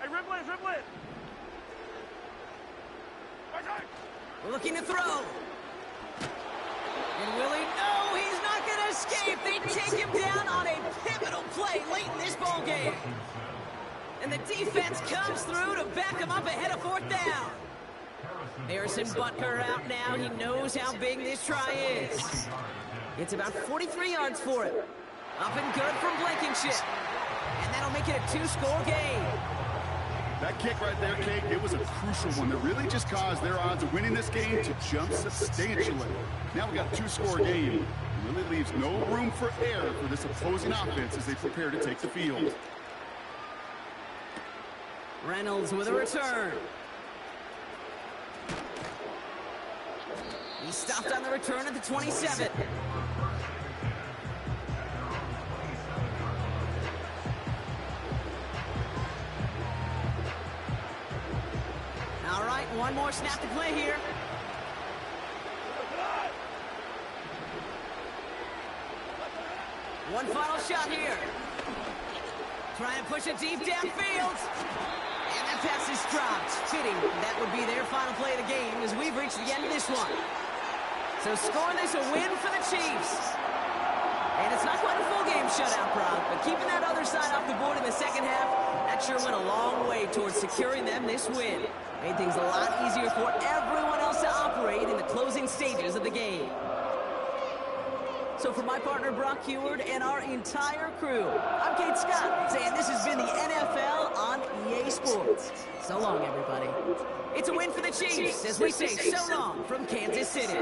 Hey, Ripley.
We're looking to throw. And Willie, no, he's not going to escape. They take him down on a pivotal play late in this ball game. And the defense comes through to back him up ahead of fourth down. Harrison Butker out now. He knows how big this try is. It's about 43 yards for him. Up and good from Blankenship. And that'll make it a 2-score game.
That kick right there, Kate, it was a crucial one that really just caused their odds of winning this game to jump substantially. Now we got a 2-score game. It really leaves no room for error for this opposing offense as they prepare to take the field.
Reynolds with a return. He stopped on the return at the 27. All right, one more snap to play here. One final shot here. Try and push it deep downfield. And that pass is dropped. Fitting. That would be their final play of the game as we've reached the end of this one. So scoring this a win for the Chiefs. And it's not quite a full game shutout, Brock, but keeping that other side off the board in the second half, that sure went a long way towards securing them this win. Made things a lot easier for everyone else to operate in the closing stages of the game. So for my partner, Brock Heward, and our entire crew, I'm Kate Scott, saying this has been the NFL on EA Sports. So long, everybody. It's a win for the Chiefs as we say so long from Kansas City.